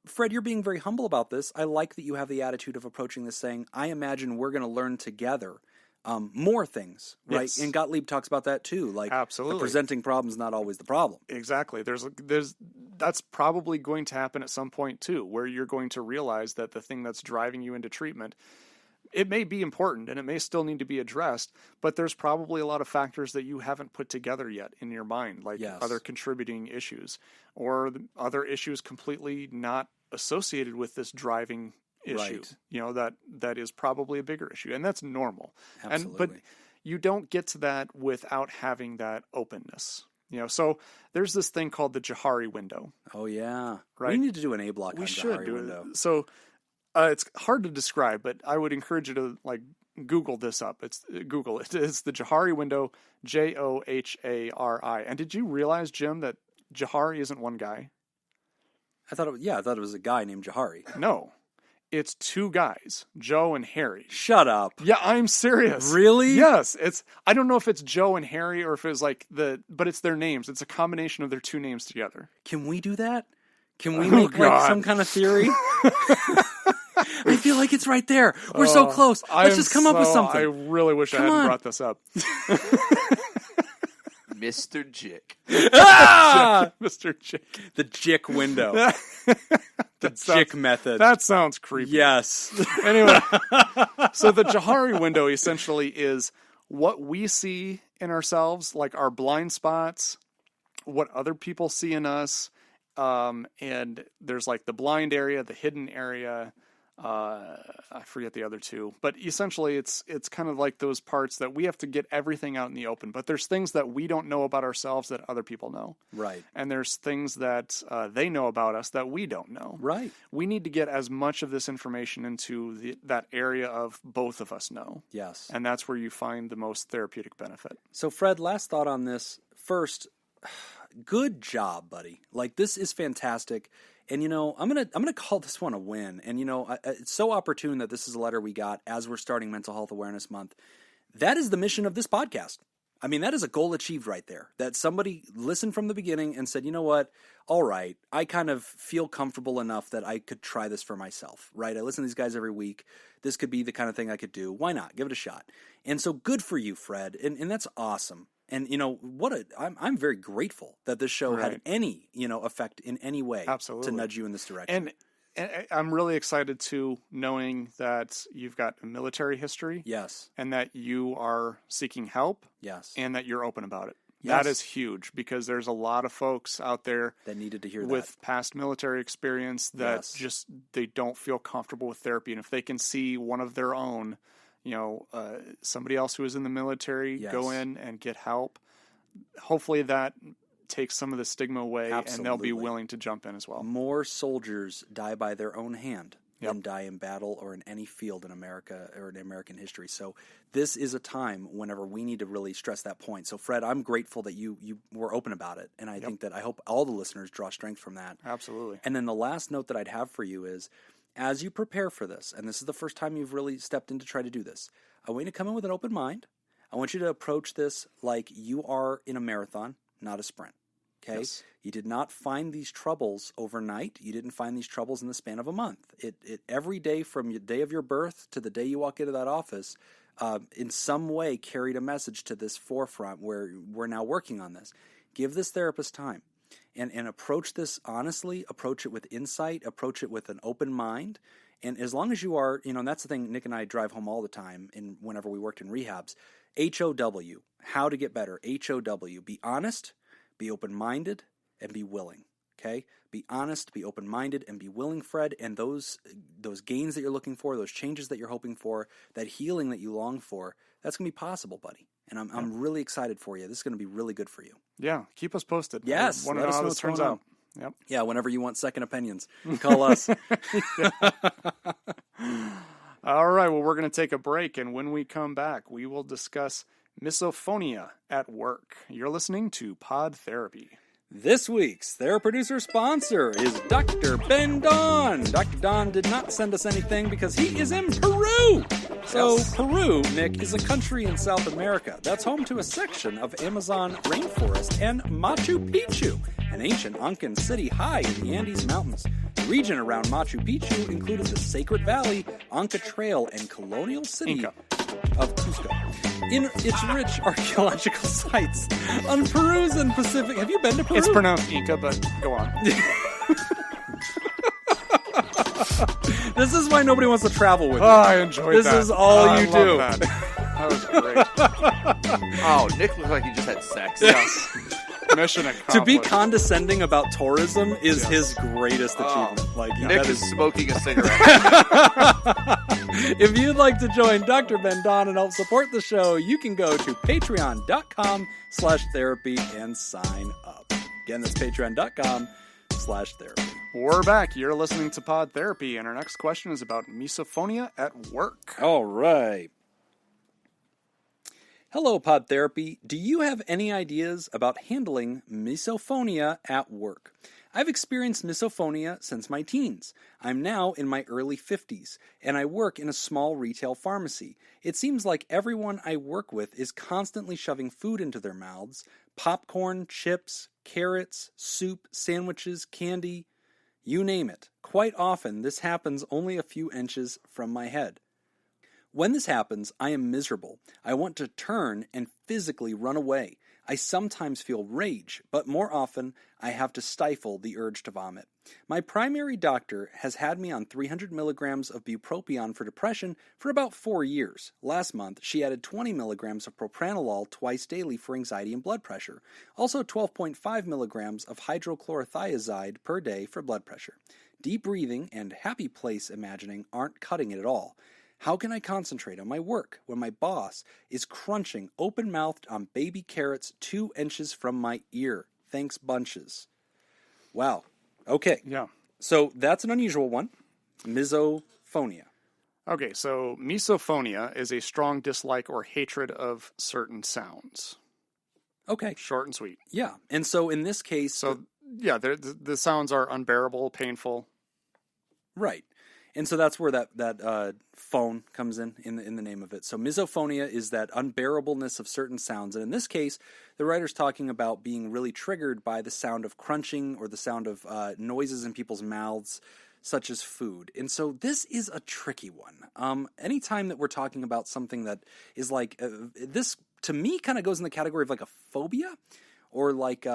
Fred, you're being very humble about this. I like that you have the attitude of approaching this saying, I imagine we're going to learn together more things, right? Yes. And Gottlieb talks about that too. Like, absolutely. The presenting problem is not always the problem. Exactly. That's probably going to happen at some point too, where you're going to realize that the thing that's driving you into treatment, it may be important and it may still need to be addressed, but there's probably a lot of factors that you haven't put together yet in your mind, like other contributing issues or other issues completely not associated with this driving issue, that is probably a bigger issue, and that's normal. Absolutely. But you don't get to that without having that openness. So there's this thing called the Johari window. Oh yeah. Right. We need to do an A block on we Johari should do window. So it's hard to describe, but I would encourage you to like Google this up. Google it. It's the Johari window, Johari. And did you realize, Jim, that Johari isn't one guy? I thought it was a guy named Johari. No. It's two guys, Joe and Harry. Shut up. Yeah, I'm serious. Really? Yes. I don't know if it's Joe and Harry or if it's like but it's their names. It's a combination of their two names together. Can we do that? Can we make like some kind of theory? I feel like it's right there. We're so close. Let's just come up with something. I really wish I hadn't brought this up. Mr. Jick. Mr. Jick. The Jick window. The Jick method. That sounds creepy. Yes. Anyway, so the Johari window essentially is what we see in ourselves, like our blind spots, what other people see in us, and there's like the blind area, the hidden area. I forget the other two, but essentially it's kind of like those parts that we have to get everything out in the open, but there's things that we don't know about ourselves that other people know. Right. And there's things that they know about us that we don't know. Right. We need to get as much of this information into that area of both of us know. Yes. And that's where you find the most therapeutic benefit. So Fred, last thought on this. First, good job, buddy. Like, this is fantastic. And, I'm gonna call this one a win. And, it's so opportune that this is a letter we got as we're starting Mental Health Awareness Month. That is the mission of this podcast. I mean, that is a goal achieved right there. That somebody listened from the beginning and said, you know what? All right, I kind of feel comfortable enough that I could try this for myself, right? I listen to these guys every week. This could be the kind of thing I could do. Why not? Give it a shot. And so good for you, Fred. And that's awesome. And, I'm very grateful that this show had any, effect in any way to nudge you in this direction. And I'm really excited, too, knowing that you've got a military history. Yes. And that you are seeking help. Yes. And that you're open about it. Yes. That is huge because there's a lot of folks out there that needed to hear with past military experience that they don't feel comfortable with therapy. And if they can see one of their own, somebody else who is in the military go in and get help, hopefully that takes some of the stigma away. Absolutely. And they'll be willing to jump in as well. More soldiers die by their own hand than die in battle or in any field in America or in American history. So this is a time whenever we need to really stress that point. So Fred, I'm grateful that you were open about it. And I think that I hope all the listeners draw strength from that. Absolutely. And then the last note that I'd have for you is, as you prepare for this, and this is the first time you've really stepped in to try to do this, I want you to come in with an open mind. I want you to approach this like you are in a marathon, not a sprint. Okay, Yes. you did not find these troubles overnight. You didn't find these troubles in the span of a month. It every day from the day of your birth to the day you walk into that office, in some way carried a message to this forefront where we're now working on this. Give this therapist time and approach this honestly, approach it with insight, approach it with an open mind. And as long as you are, and that's the thing Nick and I drive home all the time whenever we worked in rehabs, HOW, how to get better, HOW, be honest, be open-minded, and be willing, okay? Be honest, be open-minded, and be willing, Fred, and those gains that you're looking for, those changes that you're hoping for, that healing that you long for, that's going to be possible, buddy. And I'm really excited for you. This is going to be really good for you. Yeah, keep us posted. Yes, I want to let know us how know this what's turns going out. Yep. Yeah, whenever you want second opinions, call us. All right, well, we're going to take a break, and when we come back, we will discuss misophonia at work. You're listening to Pod Therapy. This week's Theraproducer sponsor is Dr. Ben Daughn. Dr. Daughn did not send us anything because he is in Peru. So Peru, Nick, is a country in South America that's home to a section of Amazon rainforest and Machu Picchu, an ancient Incan city high in the Andes Mountains. The region around Machu Picchu included the Sacred Valley, Inca Trail, and colonial city of Cusco. In its rich archaeological sites on Peru's and Pacific... Have you been to Peru? It's pronounced Inca, but go on. This is why nobody wants to travel with you. Oh, I enjoyed this that. This is all you do. That. That was great. Oh, Nick looked like he just had sex. Yes. Mission accomplished. To be condescending about tourism is his greatest achievement. Like Nick is smoking a cigarette. If you'd like to join Dr. Ben Daughn and help support the show, you can go to patreon.com/therapy and sign up. Again, that's patreon.com/therapy. We're back. You're listening to Pod Therapy, and our next question is about misophonia at work. All right. Hello, Pod Therapy. Do you have any ideas about handling misophonia at work? I've experienced misophonia since my teens. I'm now in my early 50s, and I work in a small retail pharmacy. It seems like everyone I work with is constantly shoving food into their mouths: popcorn, chips, carrots, soup, sandwiches, candy, you name it. Quite often, this happens only a few inches from my head. When this happens, I am miserable. I want to turn and physically run away. I sometimes feel rage, but more often, I have to stifle the urge to vomit. My primary doctor has had me on 300 milligrams of bupropion for depression for about 4 years. Last month, she added 20 milligrams of propranolol twice daily for anxiety and blood pressure. Also 12.5 milligrams of hydrochlorothiazide per day for blood pressure. Deep breathing and happy place imagining aren't cutting it at all. How can I concentrate on my work when my boss is crunching open-mouthed on baby carrots 2 inches from my ear? Thanks bunches. Wow. Okay. Yeah. So that's an unusual one. Misophonia. Okay, so misophonia is a strong dislike or hatred of certain sounds. Okay. Short and sweet. Yeah. And so in this case... So, yeah, the sounds are unbearable, painful. Right. And so that's where that phone comes in the name of it. So misophonia is that unbearableness of certain sounds. And in this case, the writer's talking about being really triggered by the sound of crunching or the sound of noises in people's mouths, such as food. And so this is a tricky one. Anytime that we're talking about something that is like, this to me kind of goes in the category of like a phobia. Or like,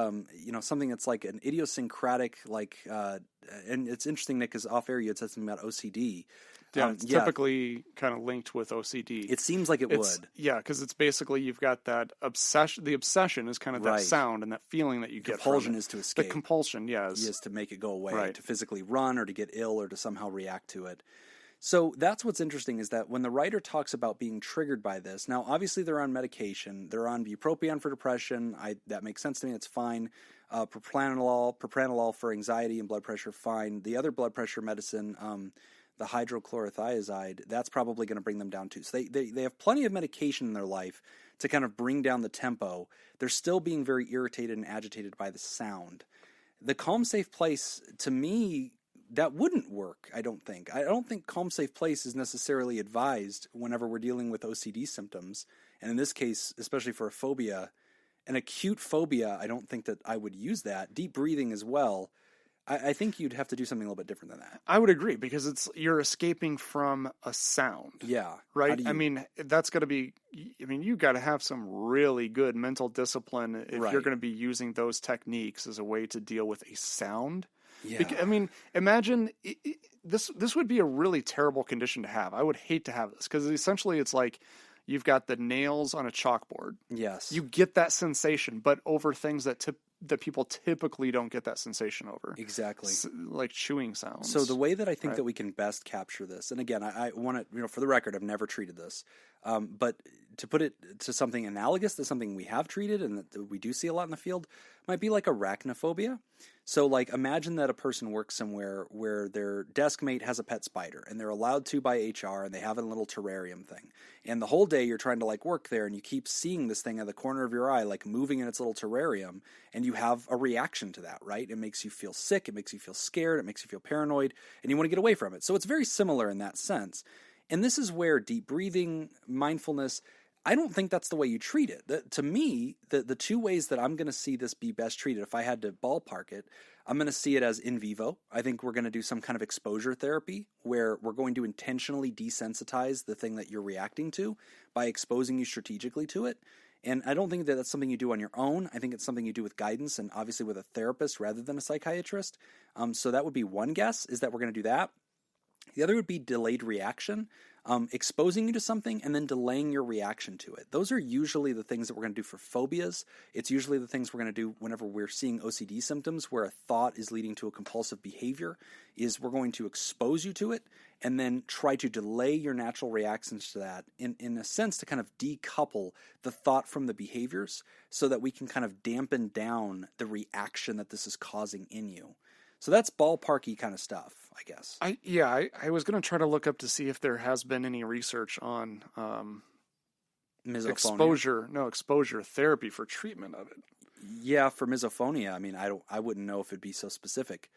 something that's like an idiosyncratic, and it's interesting, Nick, because off air you had said something about OCD. Yeah, it's typically kind of linked with OCD. It seems like it would. Yeah, because it's basically you've got that obsession. The obsession is kind of that sound and that feeling that you get from it. Compulsion is to escape. The compulsion, is to make it go away, right. To physically run or to get ill or to somehow react to it. So that's what's interesting is that when the writer talks about being triggered by this, now obviously they're on medication. They're on bupropion for depression. That makes sense to me. It's fine. Propranolol for anxiety and blood pressure, fine. The other blood pressure medicine, the hydrochlorothiazide, that's probably going to bring them down too. So they have plenty of medication in their life to kind of bring down the tempo. They're still being very irritated and agitated by the sound. The calm, safe place, to me, that wouldn't work, I don't think. I don't think calm, safe place is necessarily advised whenever we're dealing with OCD symptoms. And in this case, especially for a phobia, an acute phobia, I don't think that I would use that. Deep breathing as well. I think you'd have to do something a little bit different than that. I would agree, because you're escaping from a sound. Yeah. Right? I mean, that's got to be, you got to have some really good mental discipline if you're going to be using those techniques as a way to deal with a sound. Yeah. Imagine this would be a really terrible condition to have. I would hate to have this, because essentially it's like you've got the nails on a chalkboard. Yes. You get that sensation, but over things that people typically don't get that sensation over. Exactly. Like chewing sounds. So the way that I think that we can best capture this, and again, I want to, for the record, I've never treated this, but to put it to something analogous to something we have treated and that we do see a lot in the field, might be like arachnophobia. So like imagine that a person works somewhere where their desk mate has a pet spider and they're allowed to by HR and they have a little terrarium thing. And the whole day you're trying to like work there and you keep seeing this thing at the corner of your eye like moving in its little terrarium, and you have a reaction to that, right? It makes you feel sick, it makes you feel scared, it makes you feel paranoid, and you want to get away from it. So it's very similar in that sense. And this is where deep breathing, mindfulness, I don't think that's the way you treat it. To me, the two ways that I'm going to see this be best treated, if I had to ballpark it, I'm going to see it as in vivo. I think we're going to do some kind of exposure therapy where we're going to intentionally desensitize the thing that you're reacting to by exposing you strategically to it. And I don't think that that's something you do on your own. I think it's something you do with guidance and obviously with a therapist rather than a psychiatrist. So that would be one guess, is that we're going to do that. The other would be delayed reaction, exposing you to something and then delaying your reaction to it. Those are usually the things that we're going to do for phobias. It's usually the things we're going to do whenever we're seeing OCD symptoms where a thought is leading to a compulsive behavior, is we're going to expose you to it and then try to delay your natural reactions to that in a sense to kind of decouple the thought from the behaviors so that we can kind of dampen down the reaction that this is causing in you. So that's ballparky kind of stuff, I guess. I was going to try to look up to see if there has been any research on Misophonia. exposure therapy for treatment of it. Yeah, for misophonia, I mean, I wouldn't know if it'd be so specific.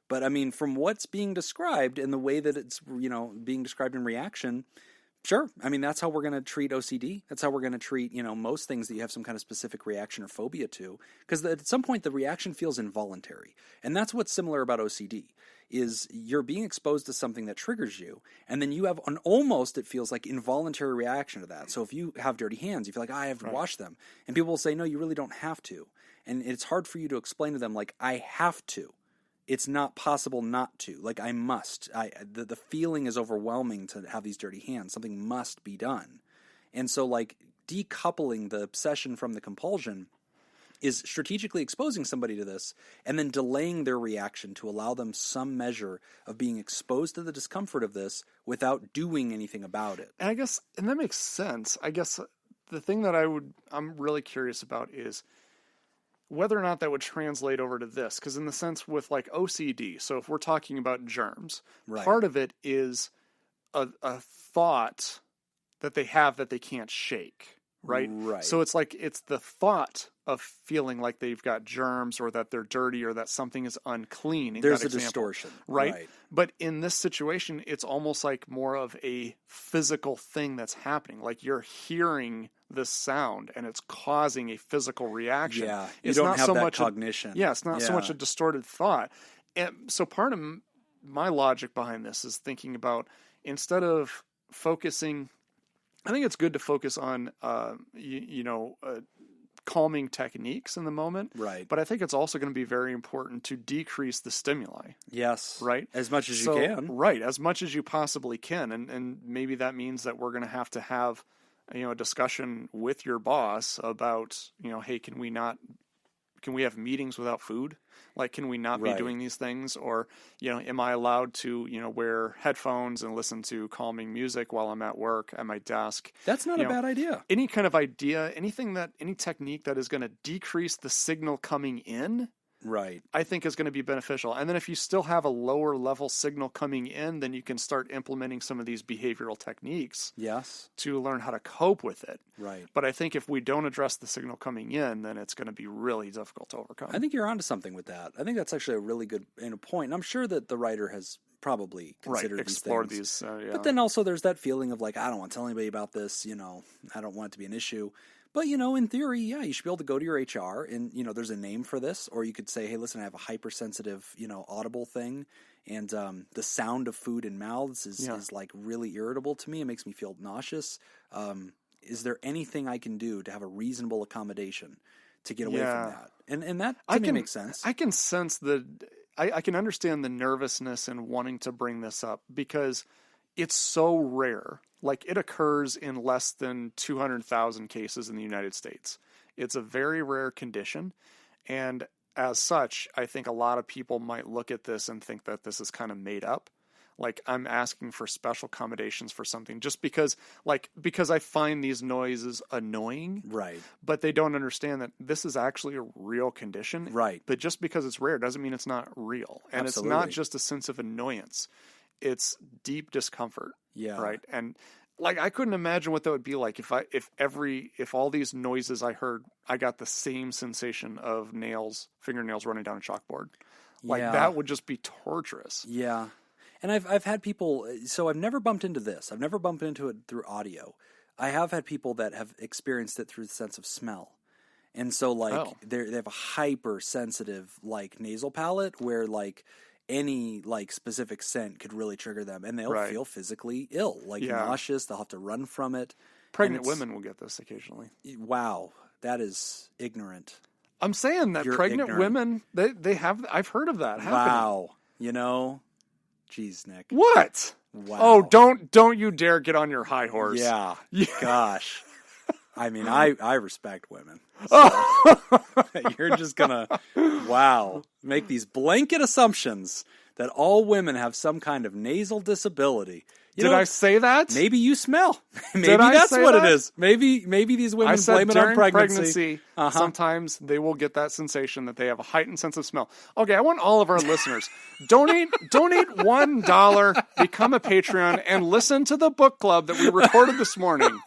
But I mean, from what's being described and the way that it's, being described in reaction, sure. I mean, that's how we're going to treat OCD. That's how we're going to treat, most things that you have some kind of specific reaction or phobia to. Because at some point, the reaction feels involuntary. And that's what's similar about OCD, is you're being exposed to something that triggers you, and then you have an almost, it feels like, involuntary reaction to that. So if you have dirty hands, you feel like, I have to wash them. And people will say, no, you really don't have to. And it's hard for you to explain to them, like, I have to. It's not possible not to. Like, I must. The feeling is overwhelming to have these dirty hands. Something must be done. And so, like, decoupling the obsession from the compulsion is strategically exposing somebody to this and then delaying their reaction to allow them some measure of being exposed to the discomfort of this without doing anything about it. And and that makes sense. I guess the thing that I'm really curious about is whether or not that would translate over to this, because in the sense with like OCD, so if we're talking about germs, part of it is a thought that they have that they can't shake, right? So it's like it's the thought of feeling like they've got germs or that they're dirty or that something is unclean. There's a distortion. Right? But in this situation, it's almost like more of a physical thing that's happening. Like you're hearing this sound and it's causing a physical reaction. Yeah, you don't have that cognition. It's not so much a distorted thought. And so part of my logic behind this is thinking about, instead of focusing, I think it's good to focus on, calming techniques in the moment. Right. But I think it's also going to be very important to decrease the stimuli. Yes. Right? As much as you can. Right. As much as you possibly can. And maybe that means that we're going to have, a discussion with your boss about, hey, can we have meetings without food? Like, can we not be doing these things? Or, am I allowed to, wear headphones and listen to calming music while I'm at work at my desk? That's not a bad idea. Any kind of idea, any technique that is going to decrease the signal coming in, I think is going to be beneficial. And then if you still have a lower level signal coming in, then you can start implementing some of these behavioral techniques to learn how to cope with it. But I think if we don't address the signal coming in, then it's going to be really difficult to overcome. I think you're onto something with that. I think that's actually a really good point. And I'm sure that the writer has probably considered explored these. But then also there's that feeling of like, I don't want to tell anybody about this, I don't want it to be an issue. But, in theory, yeah, you should be able to go to your HR and, there's a name for this. Or you could say, hey, listen, I have a hypersensitive, audible thing. And the sound of food in mouths is like really irritable to me. It makes me feel nauseous. Is there anything I can do to have a reasonable accommodation to get away from that? And that to me makes sense. I can sense I can understand the nervousness in wanting to bring this up because it's so rare. Like, it occurs in less than 200,000 cases in the United States. It's a very rare condition. And as such, I think a lot of people might look at this and think that this is kind of made up. Like, I'm asking for special accommodations for something just because I find these noises annoying. Right. But they don't understand that this is actually a real condition. Right. But just because it's rare doesn't mean it's not real. And Absolutely. It's not just a sense of annoyance. It's deep discomfort. Yeah. Right. And like, I couldn't imagine what that would be like if all these noises I heard, I got the same sensation of fingernails running down a chalkboard. Like, that would just be torturous. Yeah. And I've had people, so I've never bumped into this. I've never bumped into it through audio. I have had people that have experienced it through the sense of smell. And so, like, they have a hypersensitive, like, nasal palate where, like, any, like, specific scent could really trigger them. And they'll feel physically ill, like nauseous. They'll have to run from it. Pregnant women will get this occasionally. Wow. That is ignorant. I'm saying that pregnant women, they have, I've heard of that happening. Wow. Jeez, Nick. What? Wow. Oh, don't you dare get on your high horse. Yeah. Gosh. I mean, I respect women. So you're just gonna, make these blanket assumptions that all women have some kind of nasal disability. Did I say that? Maybe you smell. Maybe that's what it is. Maybe these women blame it on pregnancy. Sometimes they will get that sensation that they have a heightened sense of smell. Okay, I want all of our listeners, donate $1, become a Patreon, and listen to the book club that we recorded this morning.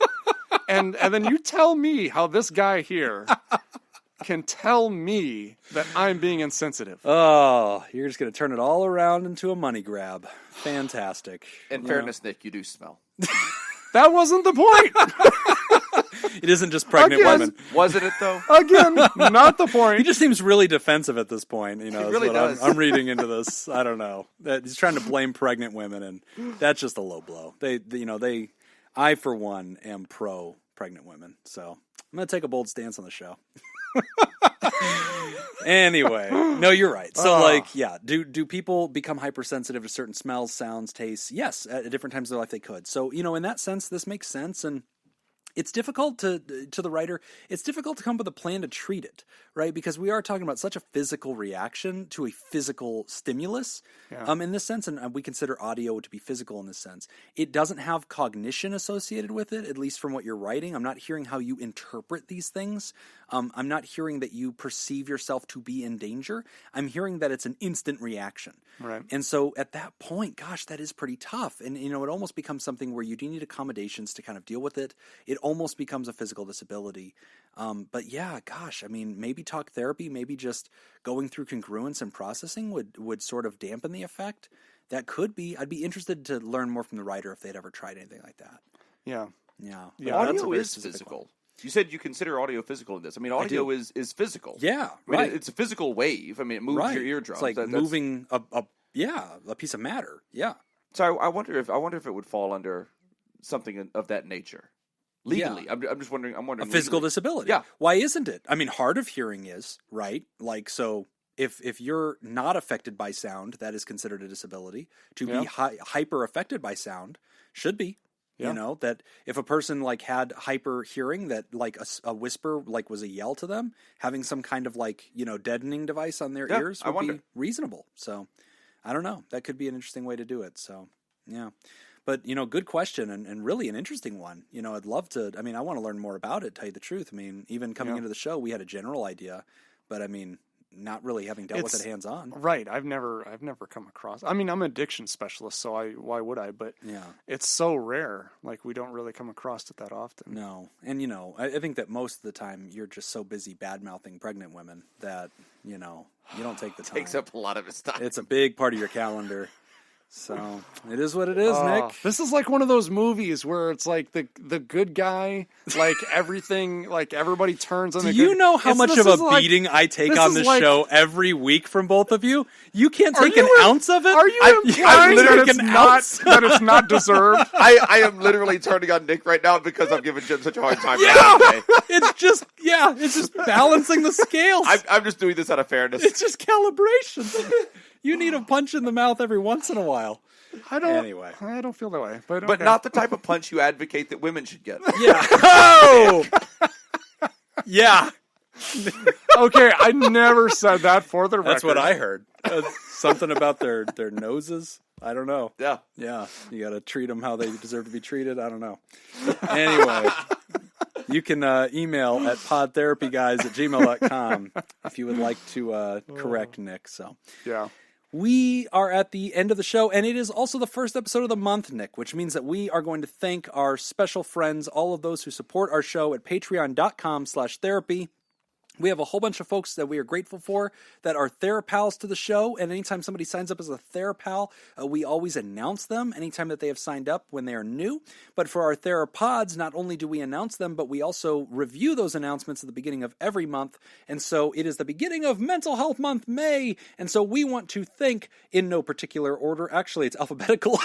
And then you tell me how this guy here can tell me that I'm being insensitive. Oh, you're just going to turn it all around into a money grab. Fantastic. In fairness, Nick, you do smell. That wasn't the point. It isn't just pregnant women. Wasn't it, though? Again, not the point. He just seems really defensive at this point. He really does. I'm reading into this. I don't know. He's trying to blame pregnant women, and that's just a low blow. I, for one, am pro pregnant women. So I'm going to take a bold stance on the show. Anyway, no, you're right. So, do people become hypersensitive to certain smells, sounds, tastes? Yes, at different times of their life they could. So, in that sense, this makes sense, and it's difficult to the writer. It's difficult to come up with a plan to treat it, right? Because we are talking about such a physical reaction to a physical stimulus. Yeah. In this sense, and we consider audio to be physical in this sense. It doesn't have cognition associated with it, at least from what you're writing. I'm not hearing how you interpret these things. I'm not hearing that you perceive yourself to be in danger. I'm hearing that it's an instant reaction. Right. And so at that point, gosh, that is pretty tough. And, it almost becomes something where you do need accommodations to kind of deal with it. It almost becomes a physical disability. But yeah, gosh, I mean, maybe talk therapy, maybe just going through congruence and processing would sort of dampen the effect. That could be. I'd be interested to learn more from the writer if they'd ever tried anything like that. Yeah. Yeah. Audio is physical. You said you consider audio physical in this. I mean, audio is physical. Yeah, I mean, it's a physical wave. I mean, it moves your eardrums. It's like moving a piece of matter. Yeah. So I wonder if it would fall under something of that nature legally. Yeah. I'm just wondering. I'm wondering a physical disability. Yeah. Why isn't it? I mean, hard of hearing is right. Like so. If you're not affected by sound, that is considered a disability. To be hyper affected by sound should be. Yeah. That if a person like had hyper hearing, that like a whisper like was a yell to them, having some kind of like, deadening device on their ears would be reasonable. So I don't know. That could be an interesting way to do it. So, yeah. But, good question and really an interesting one. I'd love to, I want to learn more about it, tell you the truth. I mean, even coming into the show, we had a general idea, but not really having dealt with it hands-on. Right. I've never come across. I'm an addiction specialist, so why would I? But it's so rare. Like, we don't really come across it that often. No. And, I think that most of the time you're just so busy bad-mouthing pregnant women that, you don't take the time. Takes up a lot of his time. It's a big part of your calendar. So it is what it is, Nick. This is like one of those movies where it's like the good guy, like everything, like everybody turns on the good. Do you know how much of a beating I take on this show every week from both of you? You can't take an ounce of it? Are you implying that it's not deserved? I am literally turning on Nick right now because I'm giving Jim such a hard time. It's just balancing the scales. I'm just doing this out of fairness. It's just calibration. You need a punch in the mouth every once in a while. I don't feel that way. But not the type of punch you advocate that women should get. Yeah. Oh! Yeah. Okay, I never said that for the record. That's what I heard. Something about their noses. I don't know. Yeah. Yeah. You got to treat them how they deserve to be treated. I don't know. Anyway. You can email at podtherapyguys@gmail.com if you would like to correct Nick. So yeah. We are at the end of the show, and it is also the first episode of the month, Nick, which means that we are going to thank our special friends, all of those who support our show at patreon.com/therapy. We have a whole bunch of folks that we are grateful for that are TheraPals to the show, and anytime somebody signs up as a TheraPal, we always announce them anytime that they have signed up when they are new. But for our TheraPods, not only do we announce them, but we also review those announcements at the beginning of every month. And so it is the beginning of Mental Health Month, May, and so we want to thank, in no particular order, actually it's alphabetical,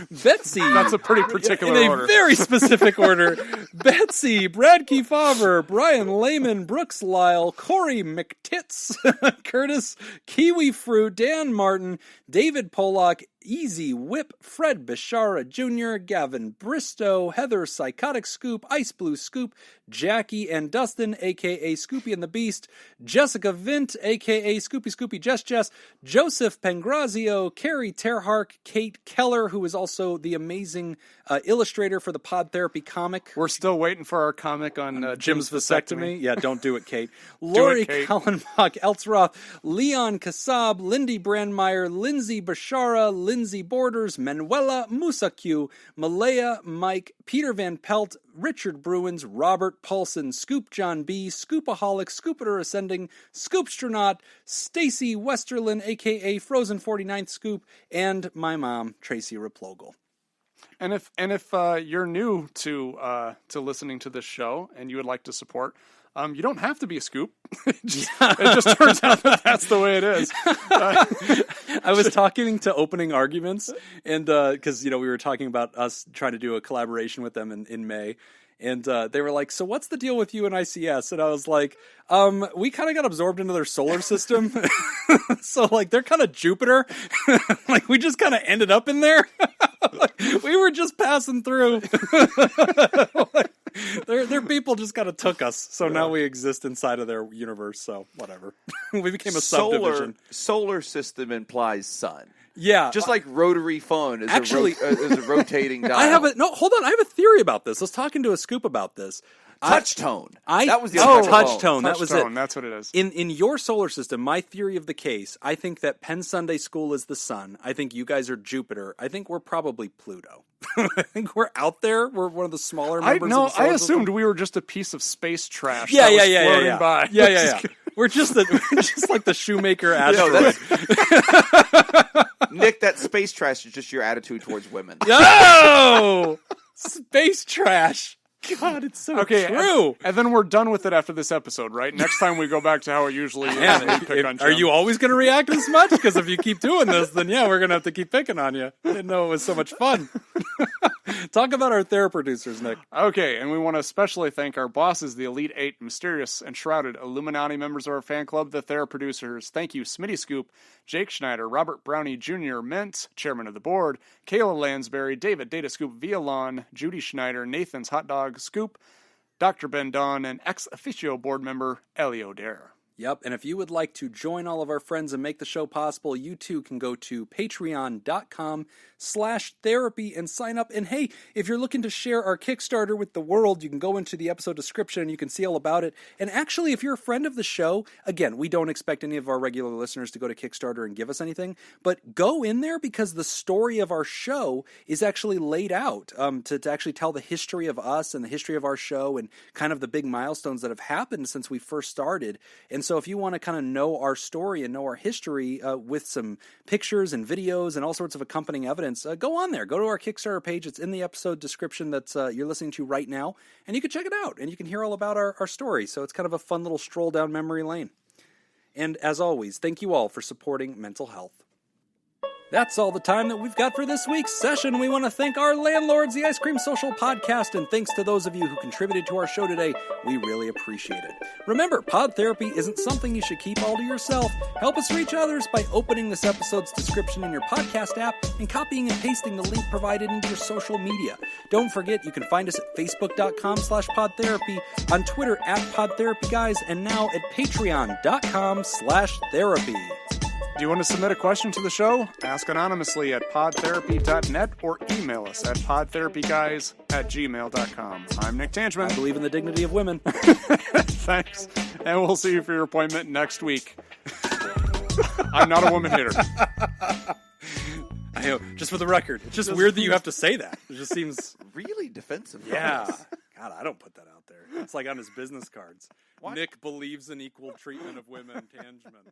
Betsy. That's a pretty particular order. In a very specific order. Betsy, Brad Kefauver, Brian Lehman, Brooks Lyle, Corey McTits, Curtis Kiwi Fruit, Dan Martin, David Pollock, Easy Whip, Fred Bishara Jr., Gavin Bristow, Heather Psychotic Scoop, Ice Blue Scoop, Jackie and Dustin, a.k.a. Scoopy and the Beast, Jessica Vint, a.k.a. Scoopy Jess, Joseph Pangrazio, Carrie Terhark, Kate Keller, who is also the amazing illustrator for the Pod Therapy comic. We're still waiting for our comic on Jim's vasectomy. Yeah, don't do it, Kate. Lori Kallenbach, Elsroth, Leon Kassab, Lindy Brandmeier, Lindsay Bashara, Lindsay Borders, Manuela Musacue, Malaya Mike, Peter Van Pelt, Richard Bruins, Robert Paulson, Scoop John B, Scoopaholic, Scoopator Ascending, Scoopstronaut, Stacy Westerlin, a.k.a. Frozen 49th Scoop, and my mom, Tracy Replogle. And if you're new to listening to this show and you would like to support, you don't have to be a scoop. It just turns out that that's the way it is. I was talking to Opening Arguments, and because we were talking about us trying to do a collaboration with them in May, and they were like, "So what's the deal with you and ICS?" And I was like, "We kind of got absorbed into their solar system, so like they're kind of Jupiter, like we just kind of ended up in there. We were just passing through." Their people just kind of took us, so now we exist inside of their universe. So whatever, we became a subdivision. Solar system implies sun. Yeah, just like rotary phone is a rotating dial. Hold on. I have a theory about this. I was talking to a Scoop about this. Touch tone. That was the other touch tone. That was it. That's what it is. In your solar system, my theory of the case, I think that Penn Sunday School is the sun. I think you guys are Jupiter. I think we're probably Pluto. I think we're out there. We're one of the smaller members of the solar system. I assumed we were just a piece of space trash floating by. Yeah. We're just like the Shoemaker asteroid. Nick, that space trash is just your attitude towards women. No! Space trash. God, it's so true. And then we're done with it after this episode, right? Next time we go back to how it usually is. Are you always going to react this much? Because if you keep doing this, then we're going to have to keep picking on you. I didn't know it was so much fun. Talk about our Theraproducers, Nick. Okay, and we want to especially thank our bosses, the Elite Eight, mysterious and shrouded Illuminati members of our fan club, the Theraproducers. Thank you, Smitty Scoop, Jake Schneider, Robert Brownie Jr., Mint, Chairman of the Board, Kayla Lansbury, David Data Scoop, Vialon, Judy Schneider, Nathan's Hotdog, Scoop, Dr. Ben Daughn, and ex-officio board member Ellie O'Dare. Yep, and if you would like to join all of our friends and make the show possible, you too can go to patreon.com/therapy and sign up. And hey, if you're looking to share our Kickstarter with the world, you can go into the episode description and you can see all about it. And actually, if you're a friend of the show, again, we don't expect any of our regular listeners to go to Kickstarter and give us anything, but go in there because the story of our show is actually laid out to actually tell the history of us and the history of our show and kind of the big milestones that have happened since we first started. And so so if you want to kind of know our story and know our history with some pictures and videos and all sorts of accompanying evidence, go on there. Go to our Kickstarter page. It's in the episode description that you're listening to right now, and you can check it out, and you can hear all about our story. So it's kind of a fun little stroll down memory lane. And as always, thank you all for supporting mental health. That's all the time that we've got for this week's session. We want to thank our landlords, the Ice Cream Social Podcast, and thanks to those of you who contributed to our show today. We really appreciate it. Remember, pod therapy isn't something you should keep all to yourself. Help us reach others by opening this episode's description in your podcast app and copying and pasting the link provided into your social media. Don't forget, you can find us at facebook.com/podtherapy, on Twitter @PodTherapyGuys, and now at patreon.com/therapy. Do you want to submit a question to the show? Ask anonymously at podtherapy.net or email us at podtherapyguys@gmail.com. I'm Nick Tangeman. I believe in the dignity of women. Thanks. And we'll see you for your appointment next week. I'm not a woman hater. I know, just for the record. It's just weird that you have to say that. It just seems... Really defensive. Yeah. God, I don't put that out there. It's like on his business cards. What? Nick believes in equal treatment of women, Tangeman.